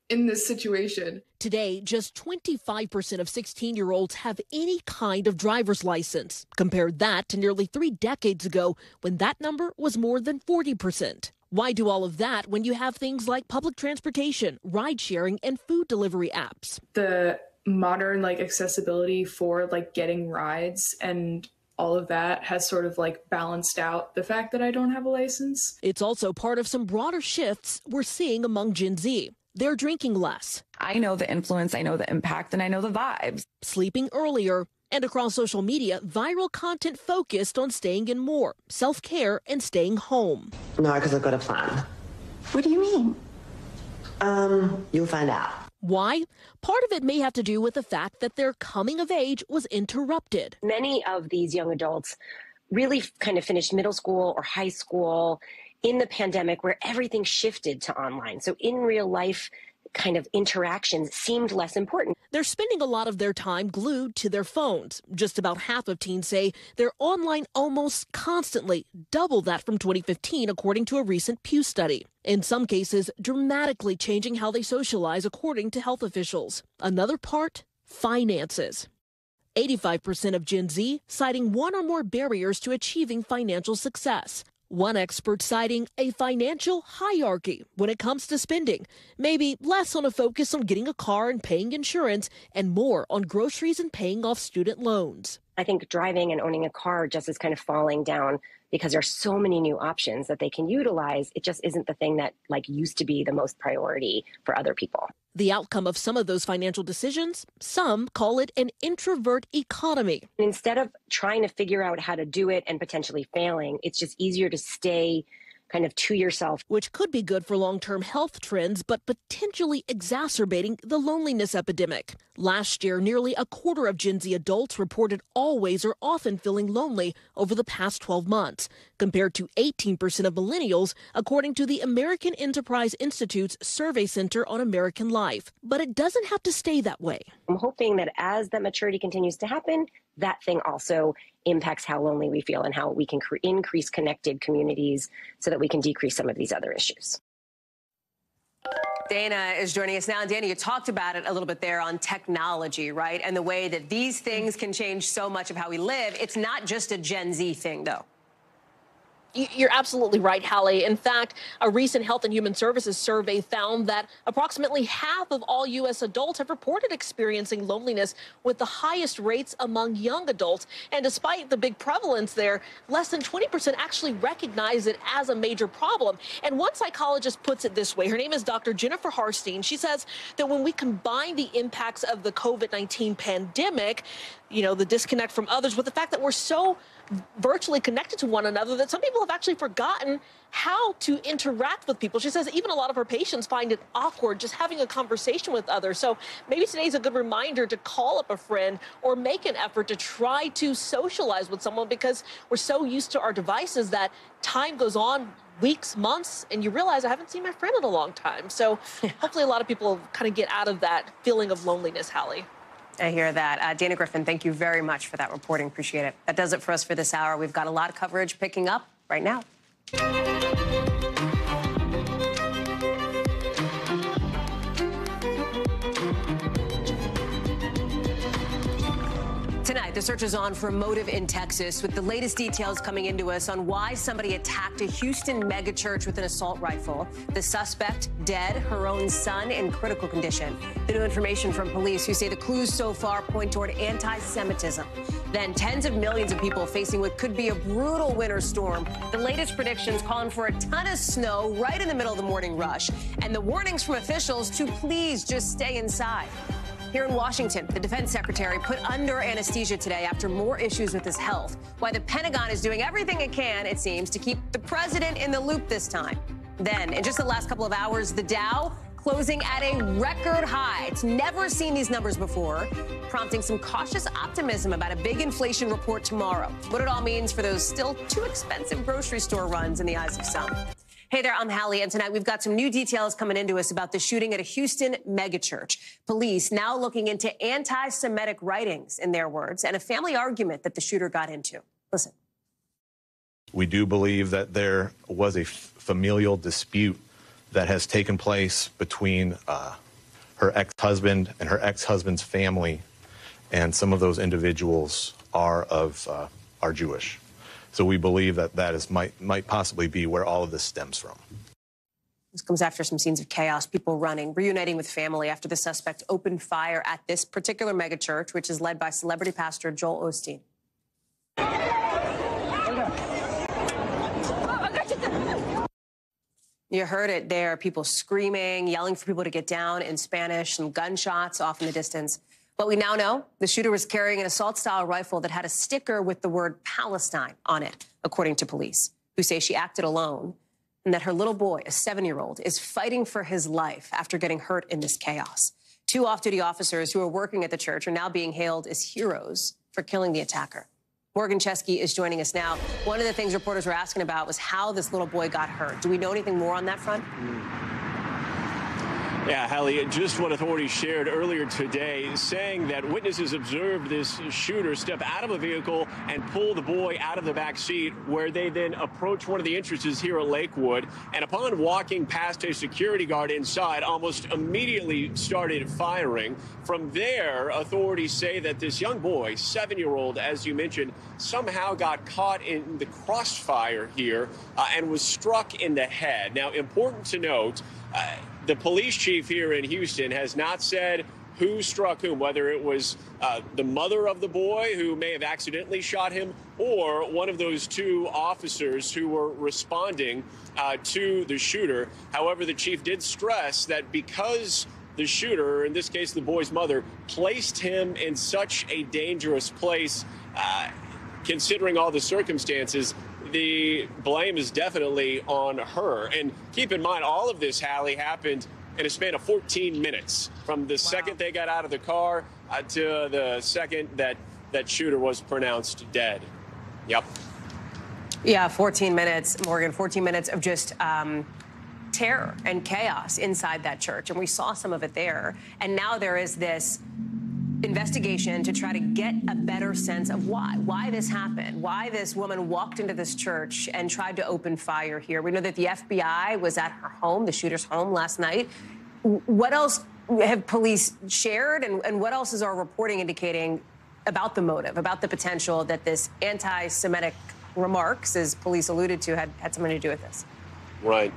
in this situation. Today, just 25% of 16-year-olds have any kind of driver's license. Compare that to nearly 3 decades ago, when that number was more than 40%. Why do all of that when you have things like public transportation, ride-sharing, and food delivery apps? The modern accessibility for getting rides and all of that has sort of balanced out the fact that I don't have a license. It's also part of some broader shifts we're seeing among Gen Z. They're drinking less. I know the influence, I know the impact, and I know the vibes. Sleeping earlier. And across social media, viral content focused on staying in more, self-care, and staying home. No, because I've got a plan. What do you mean? You'll find out. Why? Part of it may have to do with the fact that their coming of age was interrupted. Many of these young adults really kind of finished middle school or high school in the pandemic where everything shifted to online. So in real life, kind of interactions seemed less important. They're spending a lot of their time glued to their phones. Just about half of teens say they're online almost constantly, double that from 2015, according to a recent Pew study. In some cases, dramatically changing how they socialize, according to health officials. Another part, finances. 85% of Gen Z citing one or more barriers to achieving financial success. One expert citing a financial hierarchy when it comes to spending, maybe less on a focus on getting a car and paying insurance and more on groceries and paying off student loans. I think driving and owning a car just is kind of falling down because there are so many new options that they can utilize. It just isn't the thing that used to be the most priority for other people. The outcome of some of those financial decisions, some call it an introvert economy. Instead of trying to figure out how to do it and potentially failing, it's just easier to stay kind of to yourself. Which could be good for long-term health trends, but potentially exacerbating the loneliness epidemic. Last year, nearly a quarter of Gen Z adults reported always or often feeling lonely over the past 12 months, compared to 18% of millennials, according to the American Enterprise Institute's Survey Center on American Life. But it doesn't have to stay that way. I'm hoping that as that maturity continues to happen, that thing also impacts how lonely we feel and how we can increase connected communities so that we can decrease some of these other issues. Dana is joining us now. And Dana, you talked about it a little bit there on technology, right? And the way that these things can change so much of how we live. It's not just a Gen Z thing, though. You're absolutely right, Hallie. In fact, a recent Health and Human Services survey found that approximately half of all U.S. adults have reported experiencing loneliness, with the highest rates among young adults. And despite the big prevalence there, less than 20% actually recognize it as a major problem. And one psychologist puts it this way. Her name is Dr. Jennifer Harstein. She says that when we combine the impacts of the COVID-19 pandemic, the disconnect from others, with the fact that we're so virtually connected to one another, that some people have actually forgotten how to interact with people. She says even a lot of her patients find it awkward just having a conversation with others. So maybe today's a good reminder to call up a friend or make an effort to try to socialize with someone, because we're so used to our devices that time goes on, weeks, months, and you realize I haven't seen my friend in a long time. So hopefully a lot of people kind of get out of that feeling of loneliness, Hallie. I hear that. Dana Griffin, thank you very much for that reporting. Appreciate it. That does it for us for this hour. We've got a lot of coverage picking up right now. Tonight, the search is on for a motive in Texas, with the latest details coming into us on why somebody attacked a Houston megachurch with an assault rifle. The suspect dead, her own son in critical condition. The new information from police, who say the clues so far point toward anti-Semitism. Then tens of millions of people facing what could be a brutal winter storm. The latest predictions calling for a ton of snow right in the middle of the morning rush. And the warnings from officials to please just stay inside. Here in Washington, the defense secretary put under anesthesia today after more issues with his health. Why the Pentagon is doing everything it can, it seems, to keep the president in the loop this time. Then, in just the last couple of hours, the Dow closing at a record high. It's never seen these numbers before, prompting some cautious optimism about a big inflation report tomorrow. What it all means for those still too expensive grocery store runs in the eyes of some. Hey there, I'm Hallie, and tonight we've got some new details coming into us about the shooting at a Houston megachurch. Police now looking into anti-Semitic writings, in their words, and a family argument that the shooter got into. Listen. We do believe that there was a familial dispute that has taken place between her ex-husband and her ex-husband's family, and some of those individuals are Jewish. So we believe that might possibly be where all of this stems from. This comes after some scenes of chaos, people running, reuniting with family after the suspect opened fire at this particular megachurch, which is led by celebrity pastor Joel Osteen. You heard it there, people screaming, yelling for people to get down in Spanish, some gunshots off in the distance. But we now know the shooter was carrying an assault-style rifle that had a sticker with the word Palestine on it, according to police, who say she acted alone and that her little boy, a 7-year-old, is fighting for his life after getting hurt in this chaos. 2 off-duty officers who are working at the church are now being hailed as heroes for killing the attacker. Morgan Chesky is joining us now. One of the things reporters were asking about was how this little boy got hurt. Do we know anything more on that front? Yeah, Hallie, just what authorities shared earlier today, saying that witnesses observed this shooter step out of a vehicle and pull the boy out of the back seat, where they then approached one of the entrances here at Lakewood. And upon walking past a security guard inside, almost immediately started firing. From there, authorities say that this young boy, 7-year-old, as you mentioned, somehow got caught in the crossfire here and was struck in the head. Now, important to note, the police chief here in Houston has not said who struck whom, whether it was the mother of the boy who may have accidentally shot him or one of those 2 officers who were responding to the shooter. However, the chief did stress that because the shooter, in this case the boy's mother, placed him in such a dangerous place, considering all the circumstances, the blame is definitely on her. And keep in mind, all of this, Hallie, happened in a span of 14 minutes from the second they got out of the car to the second that shooter was pronounced dead. Yep. Yeah, 14 minutes, Morgan, 14 minutes of just terror and chaos inside that church. And we saw some of it there. And now there is this investigation to try to get a better sense of why this happened, why this woman walked into this church and tried to open fire here. We know that the FBI was at her home, the shooter's home, last night. What else have police shared, and what else is our reporting indicating about the motive, about the potential that this anti-Semitic remarks, as police alluded to, had something to do with this? Right.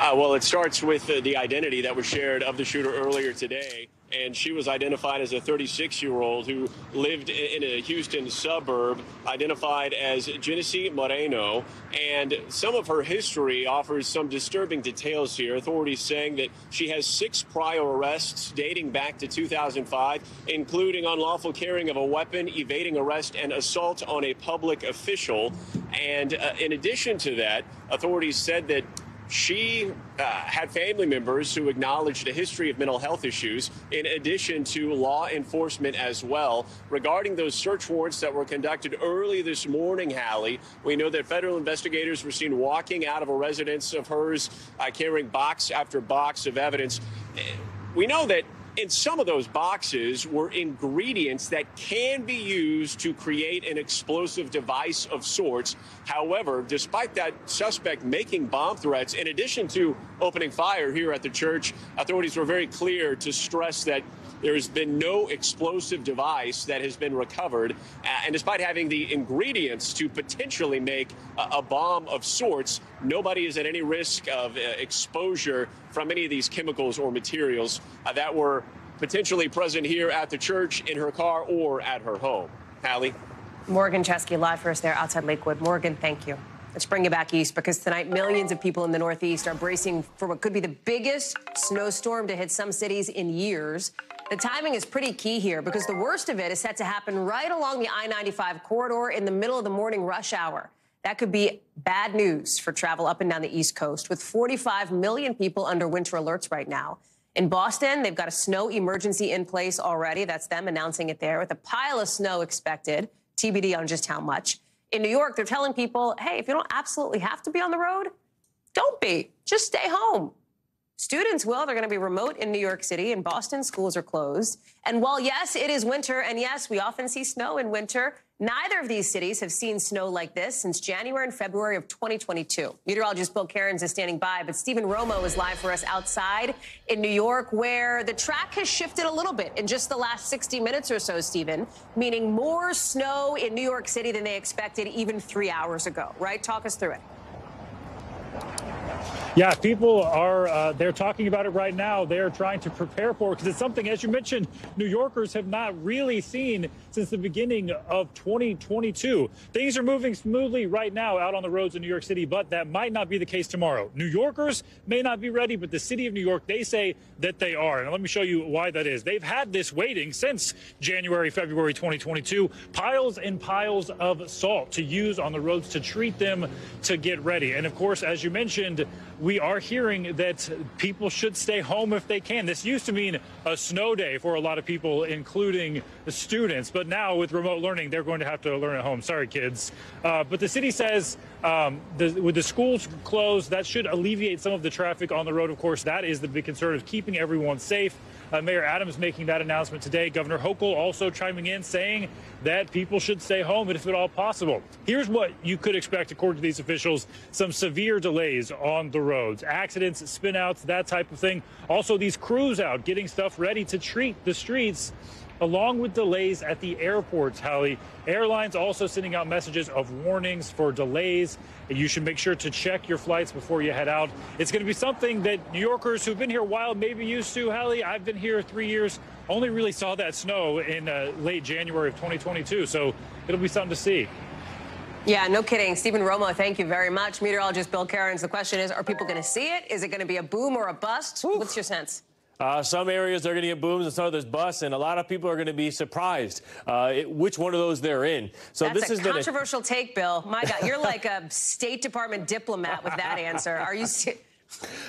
Well, it starts with the identity that was shared of the shooter earlier today. And she was identified as a 36-year-old who lived in a Houston suburb, identified as Genesee Moreno. And some of her history offers some disturbing details here. Authorities saying that she has 6 prior arrests dating back to 2005, including unlawful carrying of a weapon, evading arrest, and assault on a public official. And in addition to that, authorities said that she had family members who acknowledged a history of mental health issues, in addition to law enforcement as well. Regarding those search warrants that were conducted early this morning, Hallie, we know that federal investigators were seen walking out of a residence of hers, carrying box after box of evidence. We know that in some of those boxes were ingredients that can be used to create an explosive device of sorts. However, despite that suspect making bomb threats, in addition to opening fire here at the church, authorities were very clear to stress that there has been no explosive device that has been recovered. And despite having the ingredients to potentially make a bomb of sorts, nobody is at any risk of exposure from any of these chemicals or materials that were potentially present here at the church, in her car, or at her home. Hallie? Morgan Chesky live for us there outside Lakewood. Morgan, thank you. Let's bring you back east, because tonight millions of people in the Northeast are bracing for what could be the biggest snowstorm to hit some cities in years. The timing is pretty key here because the worst of it is set to happen right along the I-95 corridor in the middle of the morning rush hour. That could be bad news for travel up and down the East Coast, with 45 million people under winter alerts right now. In Boston, they've got a snow emergency in place already. That's them announcing it there, with a pile of snow expected, TBD on just how much. In New York, they're telling people, hey, if you don't absolutely have to be on the road, don't be. Just stay home. Students will. They're going to be remote in New York City. In Boston, schools are closed. And while, yes, it is winter, and yes, we often see snow in winter, neither of these cities have seen snow like this since January and February of 2022. Meteorologist Bill Cairns is standing by, but Stephen Romo is live for us outside in New York, where the track has shifted a little bit in just the last 60 minutes or so, Stephen, meaning more snow in New York City than they expected even 3 hours ago, right? Talk us through it. Yeah, people are, they're talking about it right now. They're trying to prepare for it because it's something, as you mentioned, New Yorkers have not really seen since the beginning of 2022. Things are moving smoothly right now out on the roads in New York City, but that might not be the case tomorrow. New Yorkers may not be ready, but the city of New York, they say that they are. And let me show you why that is. They've had this waiting since January, February 2022, piles and piles of salt to use on the roads to treat them to get ready. And of course, as you mentioned, we are hearing that people should stay home if they can. This used to mean a snow day for a lot of people, including the students. But now with remote learning, they're going to have to learn at home. Sorry, kids. But the city says with the schools closed, that should alleviate some of the traffic on the road. Of course, that is the big concern of keeping everyone safe. Mayor Adams making that announcement today. Governor Hochul also chiming in, saying that people should stay home if at all possible. Here's what you could expect, according to these officials: some severe delays on the roads, accidents, spinouts, that type of thing. Also, these crews out getting stuff ready to treat the streets, along with delays at the airports, Hallie. Airlines also sending out messages of warnings for delays. You should make sure to check your flights before you head out. It's going to be something that New Yorkers who've been here a while may be used to, Hallie. I've been here 3 years, only really saw that snow in late January of 2022, so it'll be something to see. Yeah, no kidding. Stephen Romo, thank you very much. Meteorologist Bill Cairns, the question is, are people going to see it? Is it going to be a boom or a bust? Oof. What's your sense? Some areas are going to get booms and some others busts, and a lot of people are going to be surprised which one of those they're in. So That's this has a been controversial take, Bill. My God, you're like a State Department diplomat with that answer. Are you?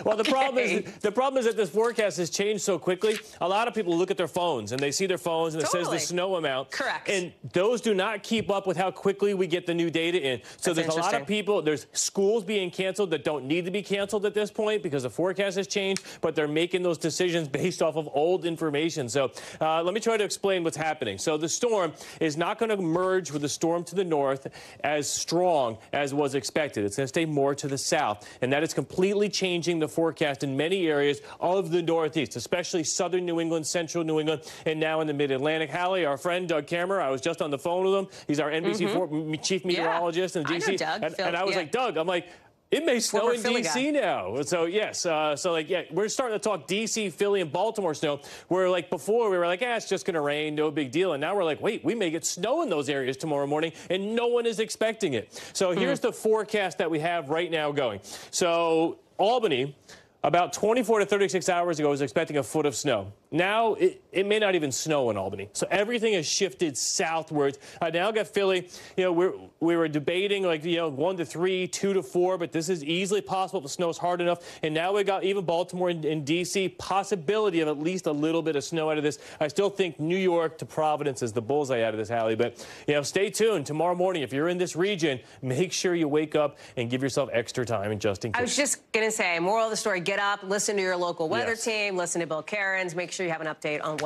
Well, the problem is that this forecast has changed so quickly. A lot of people look at their phones and they see their phones and it says the snow amount. Correct. And those do not keep up with how quickly we get the new data in. So there's a lot of people, there's schools being canceled that don't need to be canceled at this point because the forecast has changed, but they're making those decisions based off of old information. So let me try to explain what's happening. So the storm is not going to merge with the storm to the north as strong as was expected. It's going to stay more to the south, and that is completely changing the forecast in many areas of the Northeast, especially southern New England, central New England, and now in the mid-Atlantic. Hallie, our friend Doug Kammerer, I was just on the phone with him. He's our NBC chief meteorologist in D.C. I know Doug. And I was like, Doug, I'm like, it may snow in D.C. now. So, yes. We're starting to talk D.C., Philly, and Baltimore snow, where, like, before we were like, it's just going to rain, no big deal. And now we're like, wait, we may get snow in those areas tomorrow morning, and no one is expecting it. So here's the forecast that we have right now going. So Albany, about 24 to 36 hours ago, was expecting a foot of snow. Now, it may not even snow in Albany. So everything has shifted southwards. Now got Philly. You know, we were debating, 1 to 3, 2 to 4, but this is easily possible if the snow's hard enough. And now we got even Baltimore and D.C., possibility of at least a little bit of snow out of this. I still think New York to Providence is the bullseye out of this, Hallie. But, stay tuned. Tomorrow morning, if you're in this region, make sure you wake up and give yourself extra time and just in case. I was just going to say, moral of the story, get up, listen to your local weather team, listen to Bill Cairns, make sure you have an update on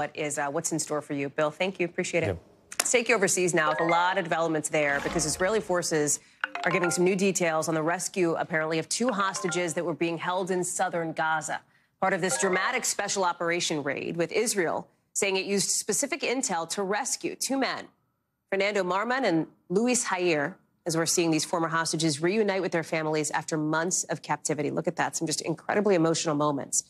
what's in store for you. Bill, thank you. Appreciate it. Yeah. Let's take you overseas now with a lot of developments there because Israeli forces are giving some new details on the rescue, apparently, of 2 hostages that were being held in southern Gaza. Part of this dramatic special operation raid, with Israel saying it used specific intel to rescue 2 men, Fernando Marman and Luis Jair, as we're seeing these former hostages reunite with their families after months of captivity. Look at that. Some just incredibly emotional moments.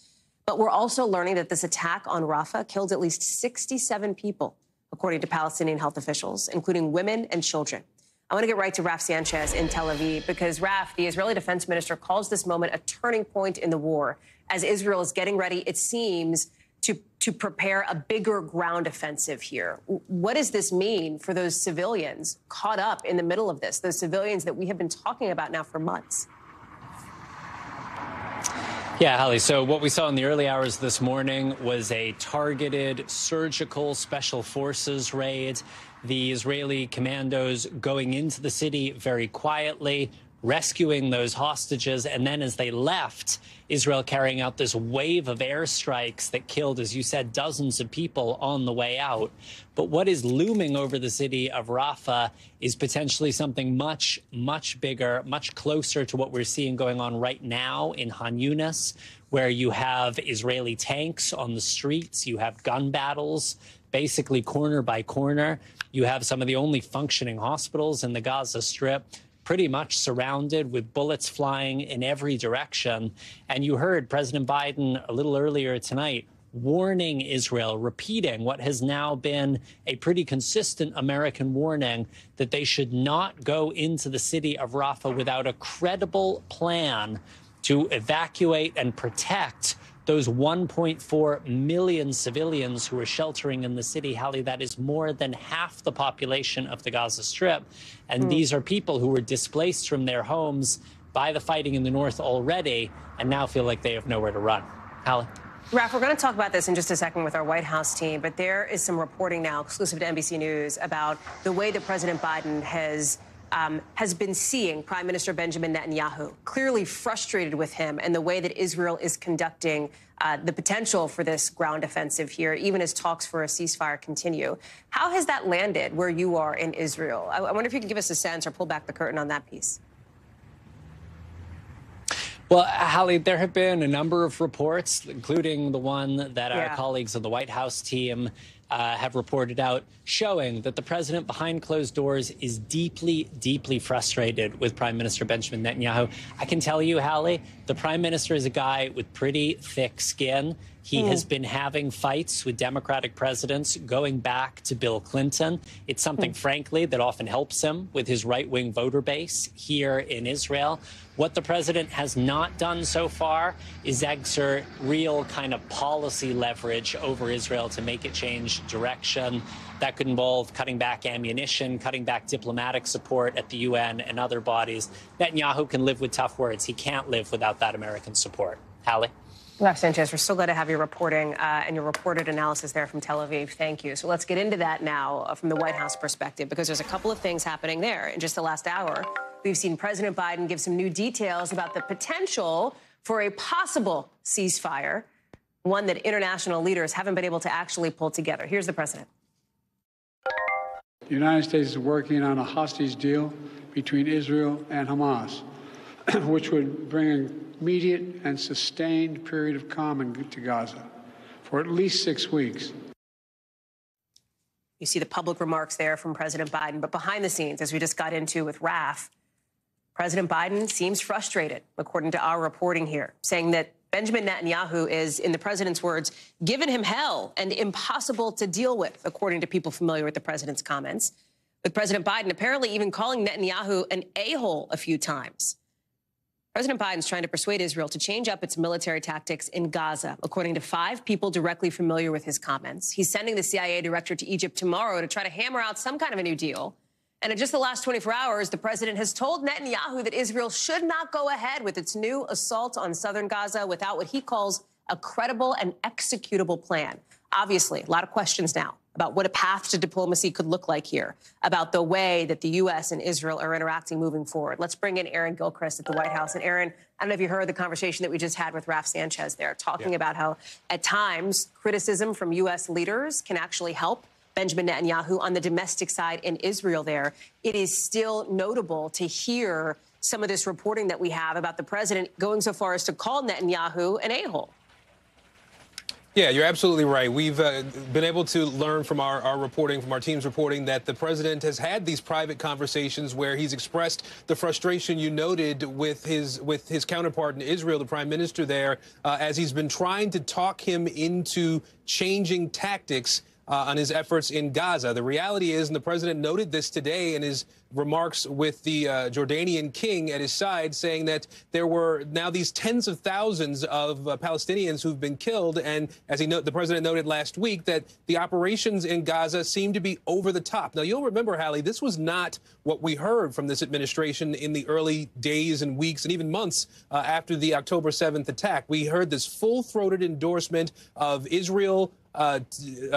But we're also learning that this attack on Rafah killed at least 67 people, according to Palestinian health officials, including women and children. I want to get right to Raf Sanchez in Tel Aviv because Raf, the Israeli defense minister, calls this moment a turning point in the war as Israel is getting ready, it seems, to prepare a bigger ground offensive here. What does this mean for those civilians caught up in the middle of this, those civilians that we have been talking about now for months? Yeah, Hallie, so what we saw in the early hours this morning was a targeted surgical special forces raid. The Israeli commandos going into the city very quietly, rescuing those hostages, and then as they left, Israel carrying out this wave of airstrikes that killed, as you said, dozens of people on the way out. But what is looming over the city of Rafah is potentially something much, much bigger, much closer to what we're seeing going on right now in Han Yunis, where you have Israeli tanks on the streets, you have gun battles, basically corner by corner. You have some of the only functioning hospitals in the Gaza Strip, pretty much surrounded with bullets flying in every direction. And you heard President Biden a little earlier tonight warning Israel, repeating what has now been a pretty consistent American warning, that they should not go into the city of Rafah without a credible plan to evacuate and protect those 1.4 million civilians who are sheltering in the city. Hallie, that is more than half the population of the Gaza Strip. And these are people who were displaced from their homes by the fighting in the north already and now feel like they have nowhere to run. Hallie? Raf, we're going to talk about this in just a second with our White House team, but there is some reporting now, exclusive to NBC News, about the way that President Biden has been seeing Prime Minister Benjamin Netanyahu, clearly frustrated with him and the way that Israel is conducting the potential for this ground offensive here, even as talks for a ceasefire continue. How has that landed where you are in Israel? I wonder if you can give us a sense or pull back the curtain on that piece. Well, Hallie, there have been a number of reports, including the one that our colleagues on the White House team have reported out, showing that the president behind closed doors is deeply, deeply frustrated with Prime Minister Benjamin Netanyahu. I can tell you, Hallie, the prime minister is a guy with pretty thick skin. He has been having fights with Democratic presidents going back to Bill Clinton. It's something, frankly, that often helps him with his right-wing voter base here in Israel. What the president has not done so far is exert real kind of policy leverage over Israel to make it change direction. That could involve cutting back ammunition, cutting back diplomatic support at the UN and other bodies. Netanyahu can live with tough words. He can't live without that American support. Hallie? Raf Sanchez, we're so glad to have your reporting and your reported analysis there from Tel Aviv. Thank you. So let's get into that now from the White House perspective, because there's a couple of things happening there. In just the last hour, we've seen President Biden give some new details about the potential for a possible ceasefire, one that international leaders haven't been able to actually pull together. Here's the president. The United States is working on a hostage deal between Israel and Hamas, which would bring an immediate and sustained period of calm to Gaza for at least 6 weeks. You see the public remarks there from President Biden, but behind the scenes, as we just got into with Raf, President Biden seems frustrated, according to our reporting here, saying that Benjamin Netanyahu is, in the president's words, giving him hell and impossible to deal with, according to people familiar with the president's comments. With President Biden apparently even calling Netanyahu an a-hole a few times. President Biden's trying to persuade Israel to change up its military tactics in Gaza, according to 5 people directly familiar with his comments. He's sending the CIA director to Egypt tomorrow to try to hammer out some kind of a new deal. And in just the last 24 hours, the president has told Netanyahu that Israel should not go ahead with its new assault on southern Gaza without what he calls a credible and executable plan. Obviously, a lot of questions now about what a path to diplomacy could look like here, about the way that the U.S. and Israel are interacting moving forward. Let's bring in Aaron Gilchrist at the White House. And Aaron, I don't know if you heard the conversation that we just had with Raf Sanchez there, talking about how at times criticism from U.S. leaders can actually help Benjamin Netanyahu on the domestic side in Israel there. It is still notable to hear some of this reporting that we have about the president going so far as to call Netanyahu an a-hole. Yeah, you're absolutely right. We've been able to learn from our reporting, from our team's reporting, that the president has had these private conversations where he's expressed the frustration you noted with his counterpart in Israel, the prime minister there, as he's been trying to talk him into changing tactics on his efforts in Gaza. The reality is, and the president noted this today in his remarks with the Jordanian king at his side, saying that there were now these tens of thousands of Palestinians who've been killed. And as the president noted last week, that the operations in Gaza seem to be over the top. Now, you'll remember, Hallie, this was not what we heard from this administration in the early days and weeks and even months after the October 7th attack. We heard this full-throated endorsement of Israel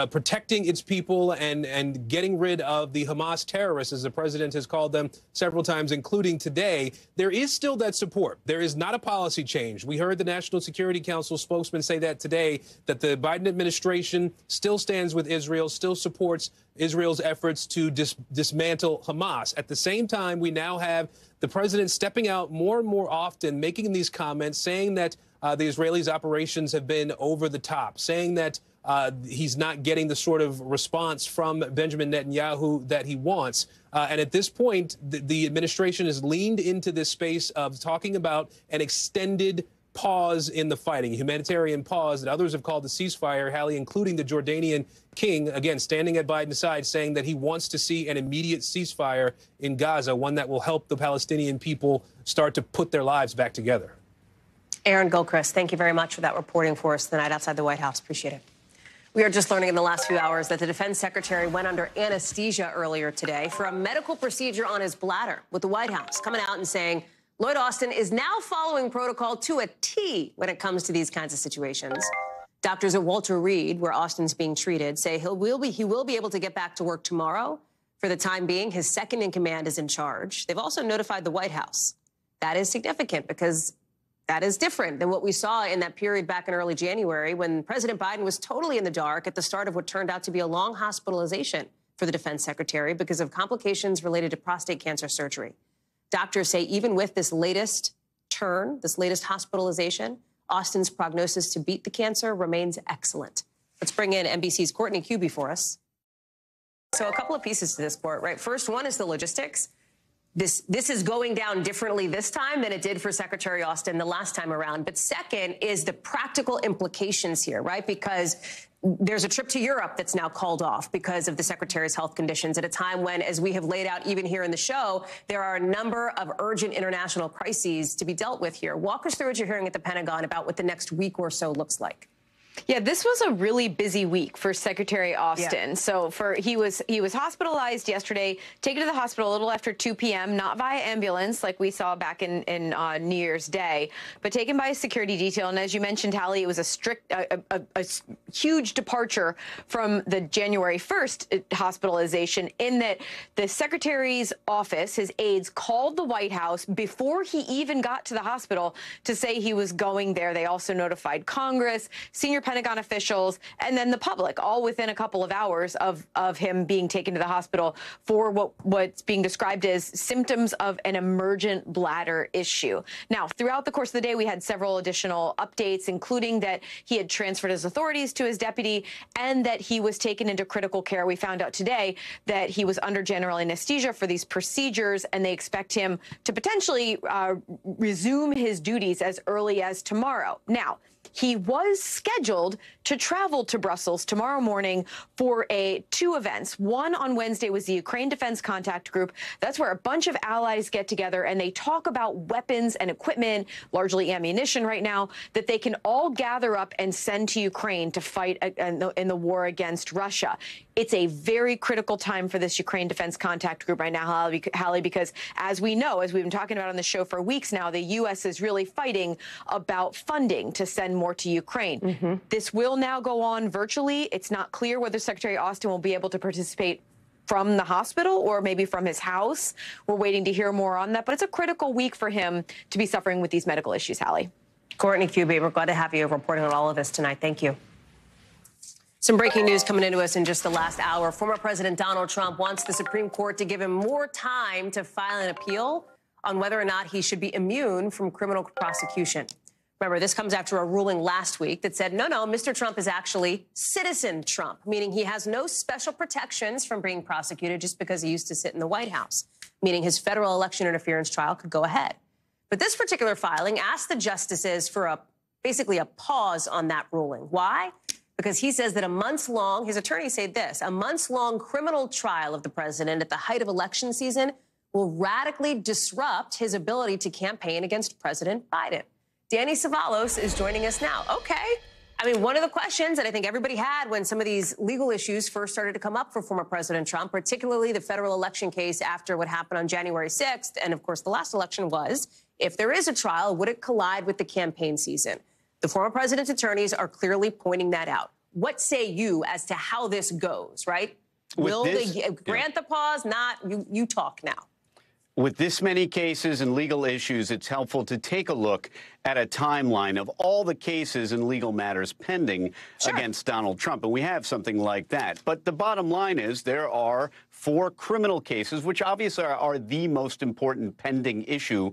protecting its people and getting rid of the Hamas terrorists, as the president has called them several times, including today. There is still that support. There is not a policy change. We heard the National Security Council spokesman say that today, that the Biden administration still stands with Israel, still supports Israel's efforts to dismantle Hamas. At the same time, we now have the president stepping out more and more often, making these comments, saying that the Israelis' operations have been over the top, saying that he's not getting the sort of response from Benjamin Netanyahu that he wants. And at this point, the administration has leaned into this space of talking about an extended pause in the fighting, a humanitarian pause that others have called the ceasefire, Hallie, including the Jordanian king, again, standing at Biden's side, saying that he wants to see an immediate ceasefire in Gaza, one that will help the Palestinian people start to put their lives back together. Aaron Gilchrist, thank you very much for that reporting for us tonight outside the White House. Appreciate it. We are just learning in the last few hours that the defense secretary went under anesthesia earlier today for a medical procedure on his bladder, with the White House coming out and saying Lloyd Austin is now following protocol to a T when it comes to these kinds of situations. Doctors at Walter Reed, where Austin's being treated, say he will be able to get back to work tomorrow. For the time being, his second in command is in charge. They've also notified the White House. That is significant because that is different than what we saw in that period back in early January when President Biden was totally in the dark at the start of what turned out to be a long hospitalization for the defense secretary because of complications related to prostate cancer surgery. Doctors say even with this latest turn, this latest hospitalization, Austin's prognosis to beat the cancer remains excellent. Let's bring in NBC's Courtney Kube for us. So a couple of pieces to this, Court, right? First one is the logistics. This is going down differently this time than it did for Secretary Austin the last time around. But second is the practical implications here, right? Because there's a trip to Europe that's now called off because of the secretary's health conditions at a time when, as we have laid out even here in the show, there are a number of urgent international crises to be dealt with here. Walk us through what you're hearing at the Pentagon about what the next week or so looks like. Yeah, this was a really busy week for Secretary Austin. Yeah. So he was hospitalized yesterday, taken to the hospital a little after 2 p.m., not via ambulance like we saw back in New Year's Day, but taken by a security detail. And as you mentioned, Hallie, it was a huge departure from the January 1st hospitalization in that the secretary's office, his aides, called the White House before he even got to the hospital to say he was going there. They also notified Congress, senior Pentagon officials, and then the public, all within a couple of hours of him being taken to the hospital for what's being described as symptoms of an emergent bladder issue. Now, throughout the course of the day, we had several additional updates, including that he had transferred his authorities to his deputy and that he was taken into critical care. We found out today that he was under general anesthesia for these procedures, and they expect him to potentially resume his duties as early as tomorrow. Now, he was scheduled to travel to Brussels tomorrow morning for two events. One on Wednesday was the Ukraine Defense Contact Group. That's where a bunch of allies get together and they talk about weapons and equipment, largely ammunition right now, that they can all gather up and send to Ukraine to fight in the war against Russia. It's a very critical time for this Ukraine Defense Contact Group right now, Hallie, because as we know, as we've been talking about on the show for weeks now, the U.S. is really fighting about funding to send more to Ukraine. Mm-hmm. This will now go on virtually. It's not clear whether Secretary Austin will be able to participate from the hospital or maybe from his house. We're waiting to hear more on that, but it's a critical week for him to be suffering with these medical issues, Hallie. Courtney Kube, we're glad to have you reporting on all of this tonight. Thank you. Some breaking news coming into us in just the last hour. Former President Donald Trump wants the Supreme Court to give him more time to file an appeal on whether or not he should be immune from criminal prosecution. Remember, this comes after a ruling last week that said, no, Mr. Trump is actually citizen Trump, meaning he has no special protections from being prosecuted just because he used to sit in the White House, meaning his federal election interference trial could go ahead. But this particular filing asked the justices for basically a pause on that ruling. Why? Because he says that his attorneys say this, a months-long criminal trial of the president at the height of election season will radically disrupt his ability to campaign against President Biden. Danny Savalos is joining us now. Okay. I mean, one of the questions that I think everybody had when some of these legal issues first started to come up for former President Trump, particularly the federal election case after what happened on January 6th, and of course the last election, was, if there is a trial, would it collide with the campaign season? The former president's attorneys are clearly pointing that out. What say you as to how this goes, right? Will they grant the pause? Not? You talk now. With this many cases and legal issues, it's helpful to take a look at a timeline of all the cases and legal matters pending against Donald Trump. And we have something like that. But the bottom line is there are 4 criminal cases, which obviously are the most important pending issue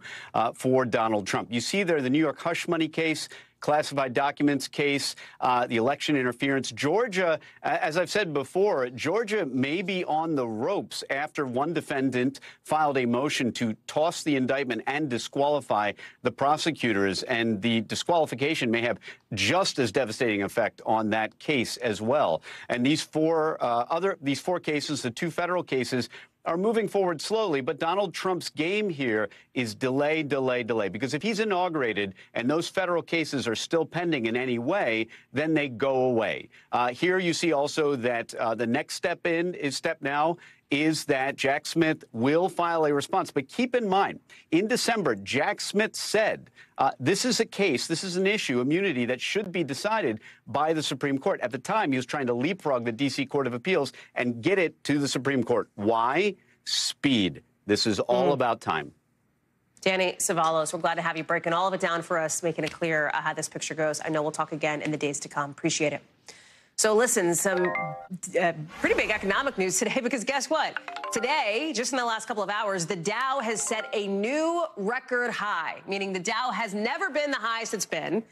for Donald Trump. You see there the New York hush money case, classified documents case, the election interference. Georgia, as I've said before, Georgia may be on the ropes after one defendant filed a motion to toss the indictment and disqualify the prosecutors. And the disqualification may have just as devastating effect on that case as well. And these 4 cases, the 2 federal cases, are moving forward slowly, but Donald Trump's game here is delay, delay, delay. Because if he's inaugurated and those federal cases are still pending in any way, then they go away. Here you see also that the next step now is that Jack Smith will file a response. But keep in mind, in December, Jack Smith said this is a case, this is an issue, immunity, that should be decided by the Supreme Court. At the time, he was trying to leapfrog the D.C. Court of Appeals and get it to the Supreme Court. Why? Speed. This is all about time. Danny Savalos, we're glad to have you breaking all of it down for us, making it clear how this picture goes. I know we'll talk again in the days to come. Appreciate it. So listen, some pretty big economic news today, because guess what? Today, just in the last couple of hours, the Dow has set a new record high, meaning the Dow has never been the highest it's been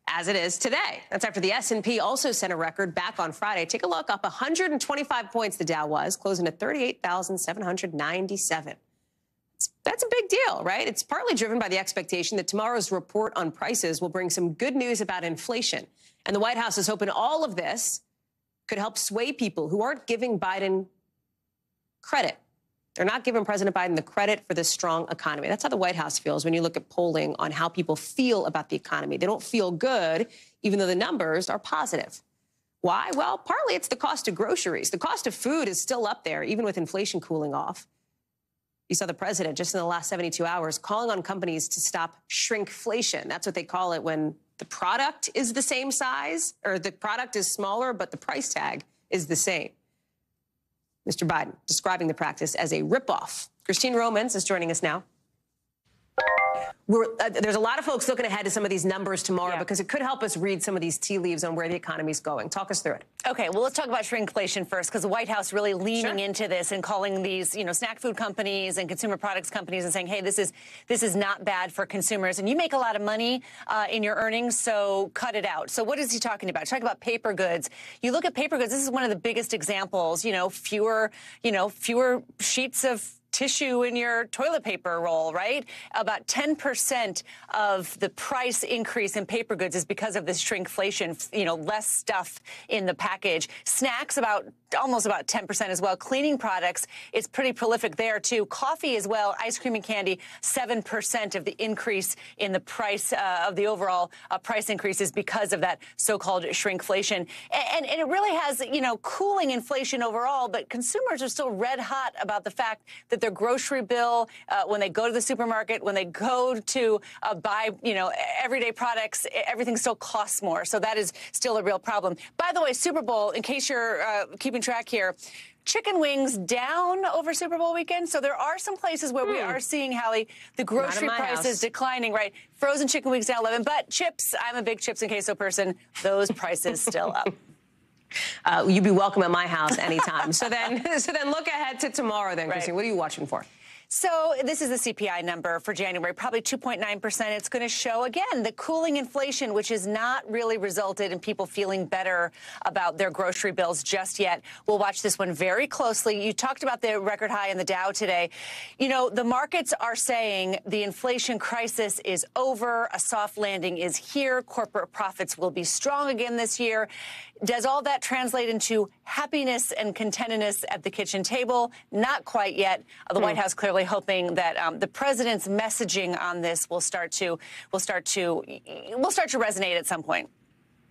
as it is today. That's after the S&P also set a record back on Friday. Take a look, up 125 points the Dow was, closing at 38,797. That's a big deal, right? It's partly driven by the expectation that tomorrow's report on prices will bring some good news about inflation. And the White House is hoping all of this could help sway people who aren't giving Biden credit. They're not giving President Biden the credit for this strong economy. That's how the White House feels when you look at polling on how people feel about the economy. They don't feel good, even though the numbers are positive. Why? Well, partly it's the cost of groceries. The cost of food is still up there, even with inflation cooling off. You saw the president just in the last 72 hours calling on companies to stop shrinkflation. That's what they call it when the product is the same size, or the product is smaller, but the price tag is the same. Mr. Biden describing the practice as a ripoff. Christine Romans is joining us now. There's a lot of folks looking ahead to some of these numbers tomorrow because it could help us read some of these tea leaves on where the economy is going. Talk us through it. Okay, well, let's talk about shrinkflation first, because the White House really leaning into this and calling these, snack food companies and consumer products companies and saying, hey, this is not bad for consumers. And you make a lot of money in your earnings, so cut it out. So what is he talking about? He's talking about paper goods. You look at paper goods, this is one of the biggest examples, fewer sheets of tissue in your toilet paper roll, right? About 10% of the price increase in paper goods is because of this shrinkflation, less stuff in the package. Snacks, almost about 10% as well. Cleaning products, it's pretty prolific there too. Coffee as well, ice cream and candy, 7% of the increase in the price of the overall price increases because of that so-called shrinkflation. And it really has, cooling inflation overall, but consumers are still red hot about the fact that their grocery bill, when they go to the supermarket, when they go to buy, everyday products, everything still costs more. So that is still a real problem. By the way, Super Bowl, in case you're keeping track here, chicken wings down over Super Bowl weekend. So there are some places where we are seeing, Hallie, the grocery prices declining, right? Frozen chicken wings down 11, but chips, I'm a big chips and queso person, those prices still up. You'd be welcome at my house anytime. So then look ahead to tomorrow then, Christine. What are you watching for? So this is the CPI number for January, probably 2.9%. It's going to show, again, the cooling inflation, which has not really resulted in people feeling better about their grocery bills just yet. We'll watch this one very closely. You talked about the record high in the Dow today. The markets are saying the inflation crisis is over. A soft landing is here. Corporate profits will be strong again this year. Does all that translate into happiness and contentedness at the kitchen table? Not quite yet. The White House clearly really hoping that the president's messaging on this will start to resonate at some point.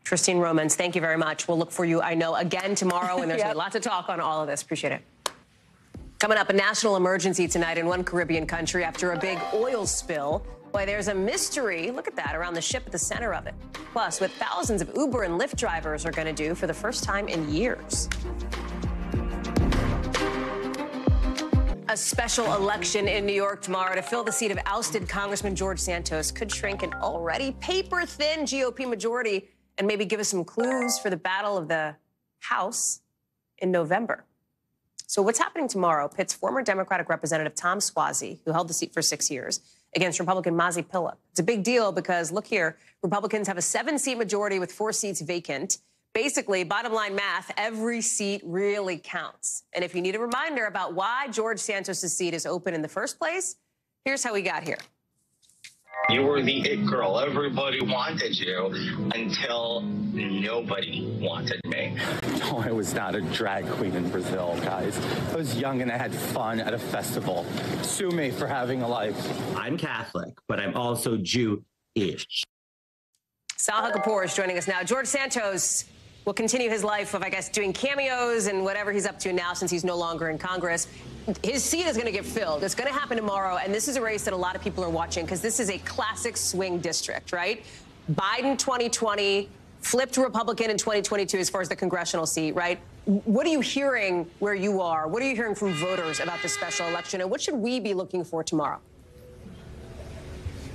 Christine Romans, thank you very much. We'll look for you, I know, again tomorrow, and there's a lot to talk on all of this. Appreciate it. Coming up, a national emergency tonight in one Caribbean country after a big oil spill. Why, there's a mystery, look at that, around the ship at the center of it. Plus, what thousands of Uber and Lyft drivers are going to do for the first time in years. A special election in New York tomorrow to fill the seat of ousted Congressman George Santos could shrink an already paper-thin GOP majority and maybe give us some clues for the battle of the House in November. So what's happening tomorrow pits former Democratic Representative Tom Suozzi, who held the seat for 6 years, against Republican Mazi Pilip. It's a big deal because, look here, Republicans have a 7-seat majority with 4 seats vacant. Basically, bottom line math, every seat really counts. And if you need a reminder about why George Santos' seat is open in the first place, here's how we got here. You were the it girl. Everybody wanted you until nobody wanted me. No, I was not a drag queen in Brazil, guys. I was young and I had fun at a festival. Sue me for having a life. I'm Catholic, but I'm also Jew-ish. Saha Kapoor is joining us now. George Santos will continue his life of, I guess, doing cameos and whatever he's up to now since he's no longer in Congress. His seat is going to get filled. It's going to happen tomorrow, and this is a race that a lot of people are watching because this is a classic swing district, right? Biden 2020, flipped Republican in 2022 as far as the congressional seat, right? What are you hearing where you are? What are you hearing from voters about this special election, and what should we be looking for tomorrow?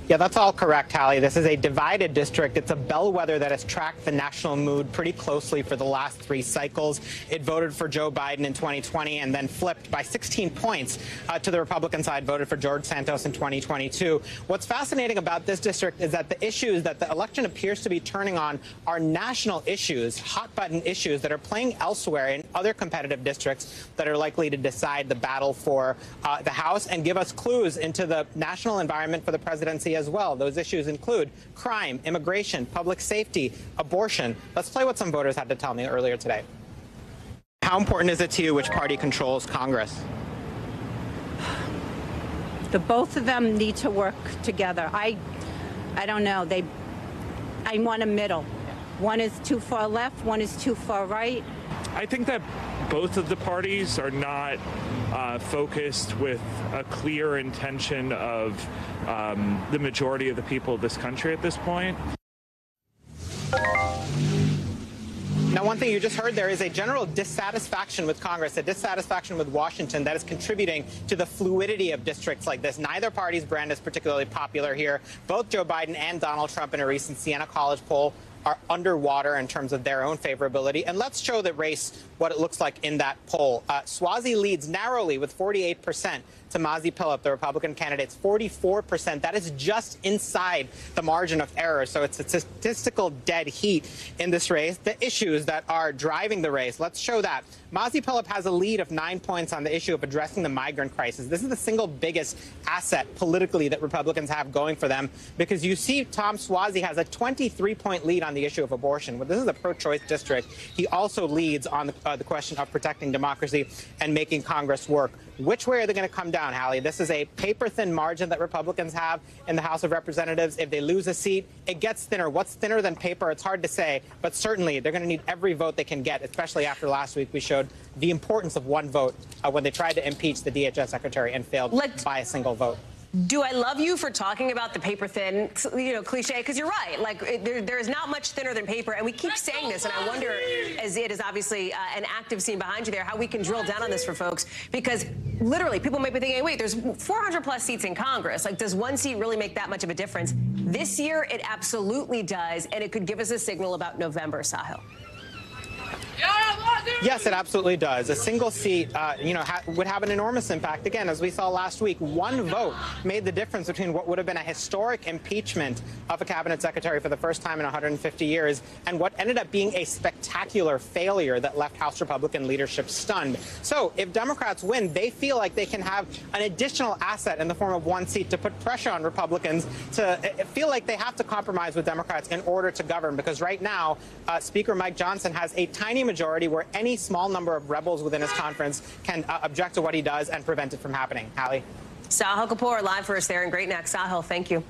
Yeah, that's all correct, Hallie. This is a divided district. It's a bellwether that has tracked the national mood pretty closely for the last 3 cycles. It voted for Joe Biden in 2020 and then flipped by 16 points to the Republican side, voted for George Santos in 2022. What's fascinating about this district is that the issues that the election appears to be turning on are national issues, hot-button issues that are playing elsewhere in other competitive districts that are likely to decide the battle for the House and give us clues into the national environment for the presidency as well. Those issues include crime, immigration, public safety, abortion. Let's play what some voters had to tell me earlier today. How important is it to you which party controls Congress? The both of them need to work together. I don't know. I want a middle. One is too far left, one is too far right. I think that both of the parties are not focused with a clear intention of the majority of the people of this country at this point. Now, one thing you just heard there is a general dissatisfaction with Congress, a dissatisfaction with Washington that is contributing to the fluidity of districts like this. Neither party's brand is particularly popular here. Both Joe Biden and Donald Trump in a recent Siena College poll are underwater in terms of their own favorability. And let's show the race what it looks like in that poll. Suozzi leads narrowly with 48% to Mazi Pilip, the Republican candidate's 44%. That is just inside the margin of error. So it's a statistical dead heat in this race. The issues that are driving the race, let's show that. Mazi Pilip has a lead of 9 points on the issue of addressing the migrant crisis. This is the single biggest asset politically that Republicans have going for them, because you see Tom Suozzi has a 23-point lead on the issue of abortion. Well, this is a pro-choice district. He also leads on the question of protecting democracy and making Congress work. Which way are they going to come down, Hallie? This is a paper-thin margin that Republicans have in the House of Representatives. If they lose a seat, it gets thinner. What's thinner than paper? It's hard to say, but certainly they're going to need every vote they can get, especially after last week we showed the importance of one vote when they tried to impeach the DHS secretary and failed by a single vote. Do I love you for talking about the paper thin, cliche? Because you're right. Like, there is not much thinner than paper, and we keep saying this, and I wonder, as it is obviously an active scene behind you there, how we can drill down on this for folks. Because literally, people might be thinking, wait, there's 400-plus seats in Congress. Like, does one seat really make that much of a difference? This year, it absolutely does, and it could give us a signal about November, Sahil. Yes, it absolutely does. A single seat, would have an enormous impact. Again, as we saw last week, one vote made the difference between what would have been a historic impeachment of a cabinet secretary for the first time in 150 years and what ended up being a spectacular failure that left House Republican leadership stunned. So if Democrats win, they feel like they can have an additional asset in the form of one seat to put pressure on Republicans to feel like they have to compromise with Democrats in order to govern, because right now, Speaker Mike Johnson has a tiny majority where any small number of rebels within his conference can object to what he does and prevent it from happening. Hallie? Sahil Kapoor live for us there in Great Neck. Sahil, thank you.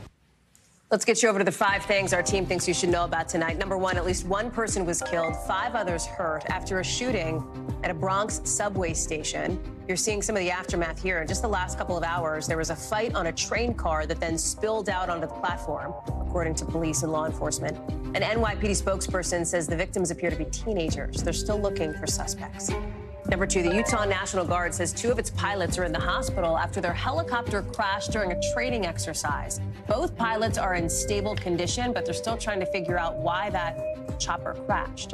Let's get you over to the 5 things our team thinks you should know about tonight. Number 1, at least 1 person was killed, 5 others hurt after a shooting at a Bronx subway station. You're seeing some of the aftermath here. In just the last couple of hours, there was a fight on a train car that then spilled out onto the platform, according to police and law enforcement. An NYPD spokesperson says the victims appear to be teenagers. They're still looking for suspects. Number 2, the Utah National Guard says 2 of its pilots are in the hospital after their helicopter crashed during a training exercise. Both pilots are in stable condition, but they're still trying to figure out why that chopper crashed.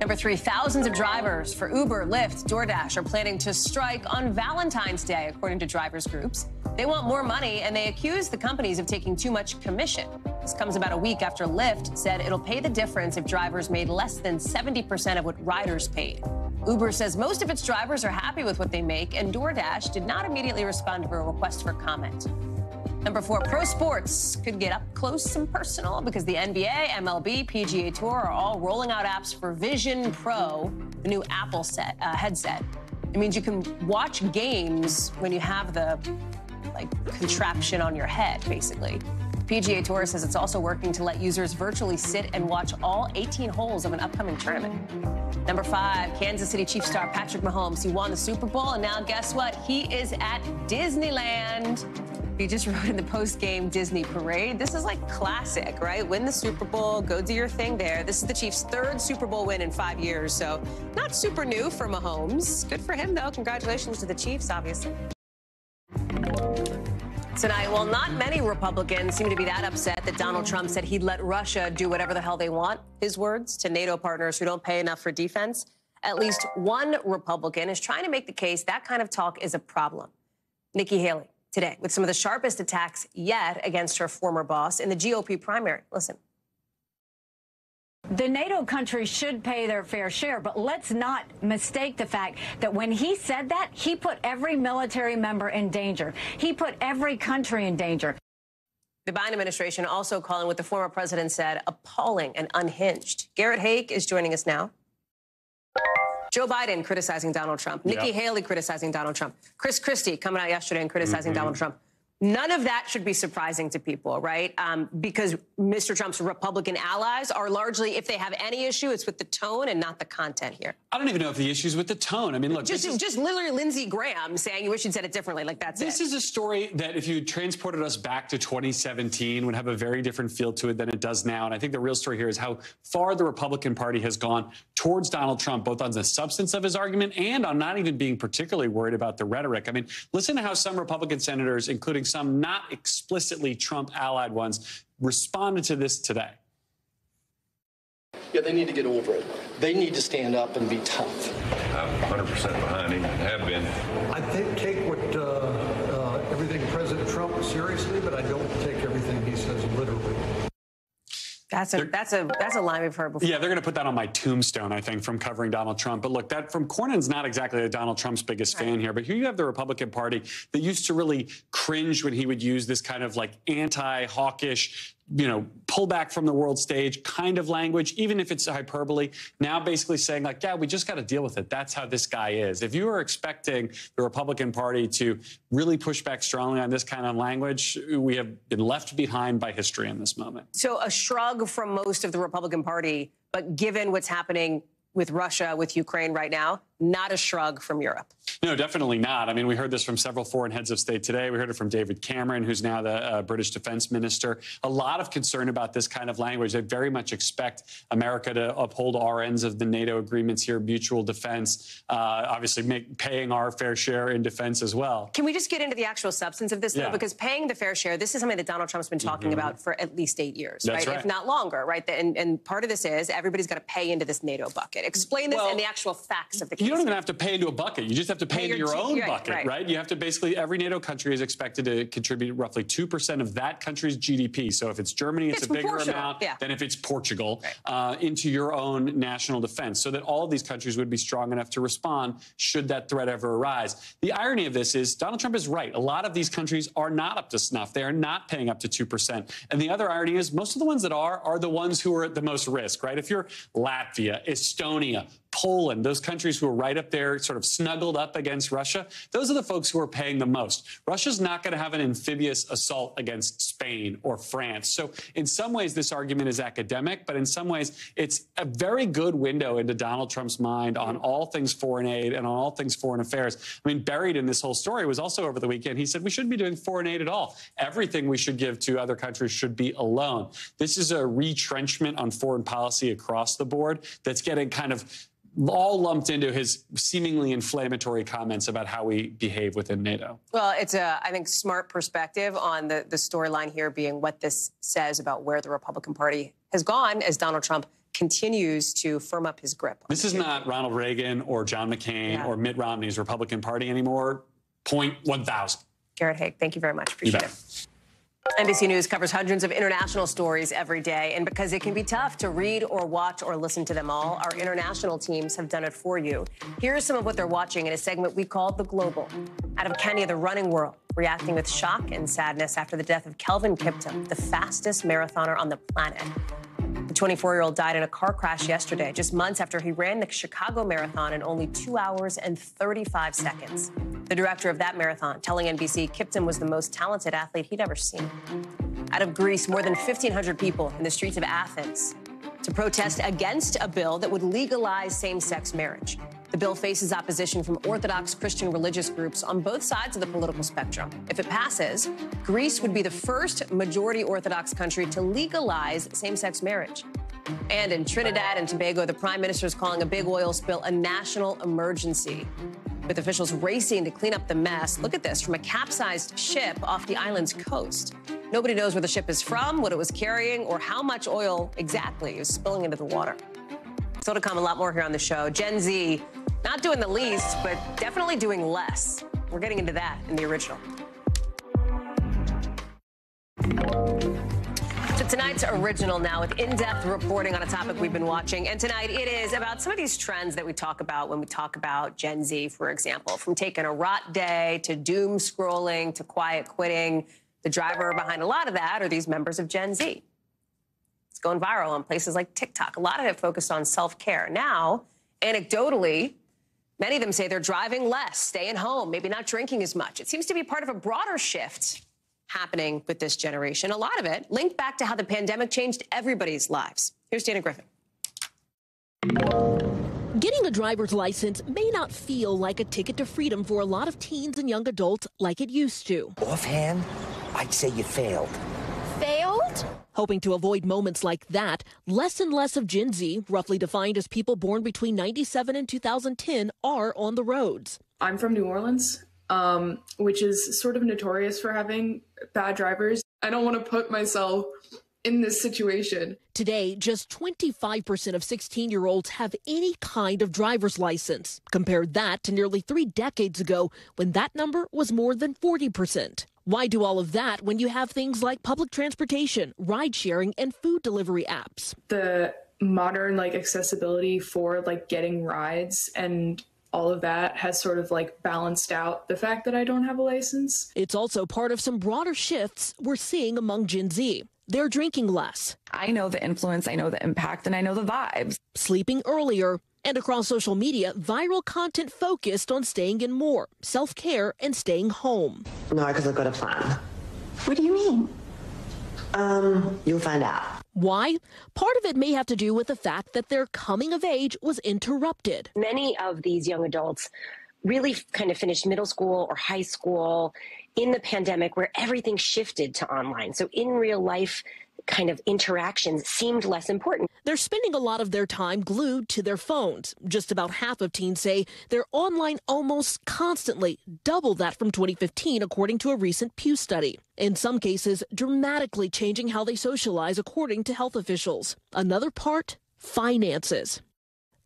Number 3, thousands of drivers for Uber, Lyft, DoorDash are planning to strike on Valentine's Day, according to drivers groups. They want more money, and they accuse the companies of taking too much commission. This comes about a week after Lyft said it'll pay the difference if drivers made less than 70% of what riders paid. Uber says most of its drivers are happy with what they make, and DoorDash did not immediately respond to a request for comment. Number 4, pro sports could get up close and personal because the NBA, MLB, PGA Tour are all rolling out apps for Vision Pro, the new Apple headset. It means you can watch games when you have the contraption on your head, basically. PGA Tour says it's also working to let users virtually sit and watch all 18 holes of an upcoming tournament. Number 5, Kansas City Chiefs star Patrick Mahomes. He won the Super Bowl, and now guess what? He is at Disneyland. He just rode in the post-game Disney parade. This is like classic, right? Win the Super Bowl, go do your thing there. This is the Chiefs' 3rd Super Bowl win in 5 years, so not super new for Mahomes. Good for him, though. Congratulations to the Chiefs, obviously. Tonight, well, not many Republicans seem to be that upset that Donald Trump said he'd let Russia do whatever the hell they want, his words, to NATO partners who don't pay enough for defense. At least one Republican is trying to make the case that kind of talk is a problem. Nikki Haley, today, with some of the sharpest attacks yet against her former boss in the GOP primary. Listen. The NATO countries should pay their fair share, but let's not mistake the fact that when he said that, he put every military member in danger. He put every country in danger. The Biden administration also calling what the former president said appalling and unhinged. Garrett Haake is joining us now. Joe Biden criticizing Donald Trump. Nikki Haley criticizing Donald Trump. Chris Christie coming out yesterday and criticizing Donald Trump. None of that should be surprising to people, right? Because Mr. Trump's Republican allies are largely, if they have any issue, it's with the tone and not the content here. I don't even know if the issue is with the tone. I mean, look, just literally Lindsey Graham saying you wish you'd said it differently. Like that's This is a story that if you transported us back to 2017 would have a very different feel to it than it does now. And I think the real story here is how far the Republican Party has gone towards Donald Trump, both on the substance of his argument and on not even being particularly worried about the rhetoric. I mean, listen to how some Republican senators, including some not explicitly Trump-allied ones, responded to this today. Yeah, they need to get over it. They need to stand up and be tough. I'm 100% behind him and have been. I take what everything President Trump seriously, but I don't take everything he says literally. That's a line we've heard before. Yeah, they're going to put that on my tombstone, I think, from covering Donald Trump. But look, that from Cornyn's not exactly Donald Trump's biggest fan here. But here you have the Republican Party that used to really cringe when he would use this kind of like anti-hawkish, you know, pull back from the world stage kind of language, even if it's hyperbole. Now basically saying like, yeah, we just got to deal with it. That's how this guy is. If you are expecting the Republican Party to really push back strongly on this kind of language, we have been left behind by history in this moment. So a shrug from most of the Republican Party, but given what's happening with Russia, with Ukraine right now, not a shrug from Europe. No, definitely not. I mean, we heard this from several foreign heads of state today. We heard it from David Cameron, who's now the British defense minister. A lot of concern about this kind of language. They very much expect America to uphold our ends of the NATO agreements here, mutual defense, obviously paying our fair share in defense as well. Can we just get into the actual substance of this, though? Because paying the fair share, this is something that Donald Trump's been talking about for at least 8 years, That's right? If not longer, right? And part of this is everybody's got to pay into this NATO bucket. Explain this and the actual facts of the case. You don't even have to pay into a bucket. You just have to pay into your own bucket, right? You have to basically, every NATO country is expected to contribute roughly 2% of that country's GDP. So if it's Germany, it's a bigger amount than if it's Portugal, into your own national defense, so that all of these countries would be strong enough to respond should that threat ever arise. The irony of this is Donald Trump is right. A lot of these countries are not up to snuff. They are not paying up to 2%. And the other irony is most of the ones that are the ones who are at the most risk, right? If you're Latvia, Estonia, Poland, those countries who are right up there, sort of snuggled up against Russia, those are the folks who are paying the most. Russia's not going to have an amphibious assault against Spain or France. So in some ways, this argument is academic, but in some ways, it's a very good window into Donald Trump's mind on all things foreign aid and on all things foreign affairs. I mean, buried in this whole story was also over the weekend, he said we shouldn't be doing foreign aid at all. Everything we should give to other countries should be a loan. This is a retrenchment on foreign policy across the board that's getting kind of all lumped into his seemingly inflammatory comments about how we behave within NATO. Well, it's a, I think, smart perspective on the storyline here being what this says about where the Republican Party has gone as Donald Trump continues to firm up his grip. This is not Ronald Reagan or John McCain or Mitt Romney's Republican Party anymore. 0.1000. Garrett Haig, thank you very much. Appreciate it. NBC News covers hundreds of international stories every day, and because it can be tough to read or watch or listen to them all, our international teams have done it for you. Here's some of what they're watching in a segment we call The Global. Out of Kenya, the running world, reacting with shock and sadness after the death of Kelvin Kiptum, the fastest marathoner on the planet. The 24-year-old died in a car crash yesterday, just months after he ran the Chicago Marathon in only 2 hours and 35 seconds. The director of that marathon telling NBC Kiptum was the most talented athlete he'd ever seen. Out of Greece, more than 1,500 people in the streets of Athens to protest against a bill that would legalize same-sex marriage. The bill faces opposition from Orthodox Christian religious groups on both sides of the political spectrum. If it passes, Greece would be the first majority Orthodox country to legalize same-sex marriage. And in Trinidad and Tobago, the prime minister is calling a big oil spill a national emergency, with officials racing to clean up the mess. Look at this, from a capsized ship off the island's coast. Nobody knows where the ship is from, what it was carrying, or how much oil exactly is spilling into the water. Still to come, a lot more here on the show. Gen Z, not doing the least, but definitely doing less. We're getting into that in the original. So tonight's original now with in-depth reporting on a topic we've been watching. And tonight it is about some of these trends that we talk about when we talk about Gen Z, for example, from taking a rot day to doom scrolling to quiet quitting. The driver behind a lot of that are these members of Gen Z. It's going viral on places like TikTok. A lot of it focused on self-care. Now, anecdotally, many of them say they're driving less, staying home, maybe not drinking as much. It seems to be part of a broader shift happening with this generation. A lot of it linked back to how the pandemic changed everybody's lives. Here's Dana Griffin. Getting a driver's license may not feel like a ticket to freedom for a lot of teens and young adults like it used to. Offhand, I'd say you failed. Failed? Hoping to avoid moments like that, less and less of Gen Z, roughly defined as people born between 97 and 2010, are on the roads. I'm from New Orleans, which is sort of notorious for having bad drivers. I don't want to put myself in this situation. Today, just 25% of 16-year-olds have any kind of driver's license. Compare that to nearly 3 decades ago, when that number was more than 40%. Why do all of that when you have things like public transportation, ride-sharing, and food delivery apps? The modern accessibility for getting rides and all of that has sort of balanced out the fact that I don't have a license. It's also part of some broader shifts we're seeing among Gen Z. They're drinking less. I know the influence, I know the impact, and I know the vibes. Sleeping earlier. And across social media, viral content focused on staying in more, self-care, and staying home. No, because I've got a plan. What do you mean? You'll find out. Why? Part of it may have to do with the fact that their coming of age was interrupted. Many of these young adults really kind of finished middle school or high school in the pandemic where everything shifted to online. So in real life, kind of interactions seemed less important. They're spending a lot of their time glued to their phones. Just about half of teens say they're online almost constantly, double that from 2015, according to a recent Pew study. In some cases, dramatically changing how they socialize, according to health officials. Another part, finances.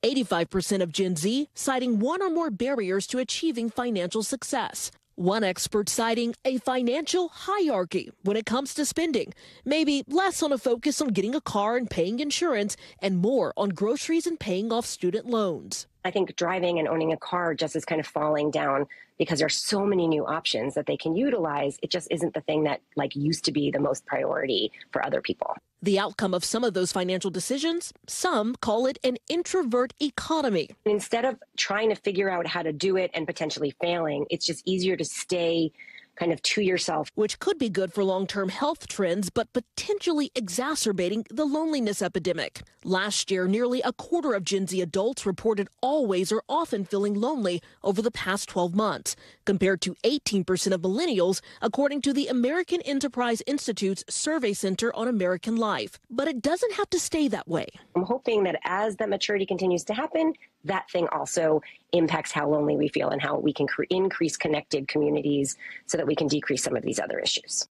85% of Gen Z citing one or more barriers to achieving financial success. One expert citing a financial hierarchy when it comes to spending, maybe less on a focus on getting a car and paying insurance and more on groceries and paying off student loans. I think driving and owning a car just is kind of falling down because there's so many new options that they can utilize. It just isn't the thing that used to be the most priority for other people. The outcome of some of those financial decisions, some call it an introvert economy. Instead of trying to figure out how to do it and potentially failing, it's just easier to stay kind of to yourself. Which could be good for long-term health trends, but potentially exacerbating the loneliness epidemic. Last year, nearly a quarter of Gen Z adults reported always or often feeling lonely over the past 12 months, compared to 18% of millennials, according to the American Enterprise Institute's Survey Center on American Life. But it doesn't have to stay that way. I'm hoping that as that maturity continues to happen, that thing also impacts how lonely we feel and how we can increase connected communities so that we can decrease some of these other issues.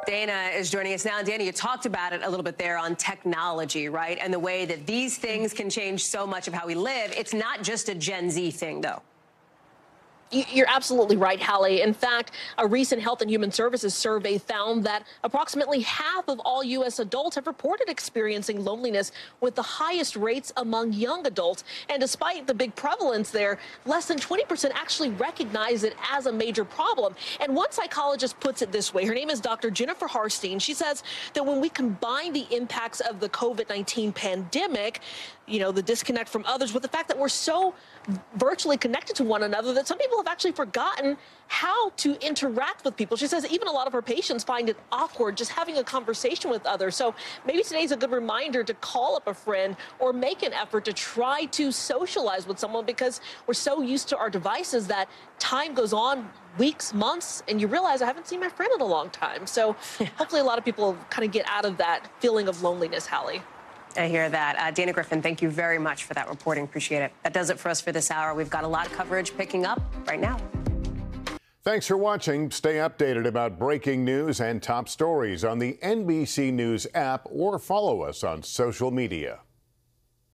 Dana is joining us now. Dana, you talked about it a little bit there on technology, right? And the way that these things can change so much of how we live. It's not just a Gen Z thing, though. You're absolutely right, Hallie. In fact, a recent Health and Human Services survey found that approximately half of all U.S. adults have reported experiencing loneliness, with the highest rates among young adults. And despite the big prevalence there, less than 20% actually recognize it as a major problem. And one psychologist puts it this way. Her name is Dr. Jennifer Harstein. She says that when we combine the impacts of the COVID-19 pandemic, the disconnect from others, with the fact that we're so virtually connected to one another, that some people have actually forgotten how to interact with people. She says even a lot of her patients find it awkward just having a conversation with others. So maybe today's a good reminder to call up a friend or make an effort to try to socialize with someone, because we're so used to our devices that time goes on, weeks, months, and you realize I haven't seen my friend in a long time. So hopefully a lot of people kind of get out of that feeling of loneliness, Hallie. I hear that. Dana Griffin, thank you very much for that reporting. Appreciate it. That does it for us for this hour. We've got a lot of coverage picking up right now. Thanks for watching. Stay updated about breaking news and top stories on the NBC News app, or follow us on social media.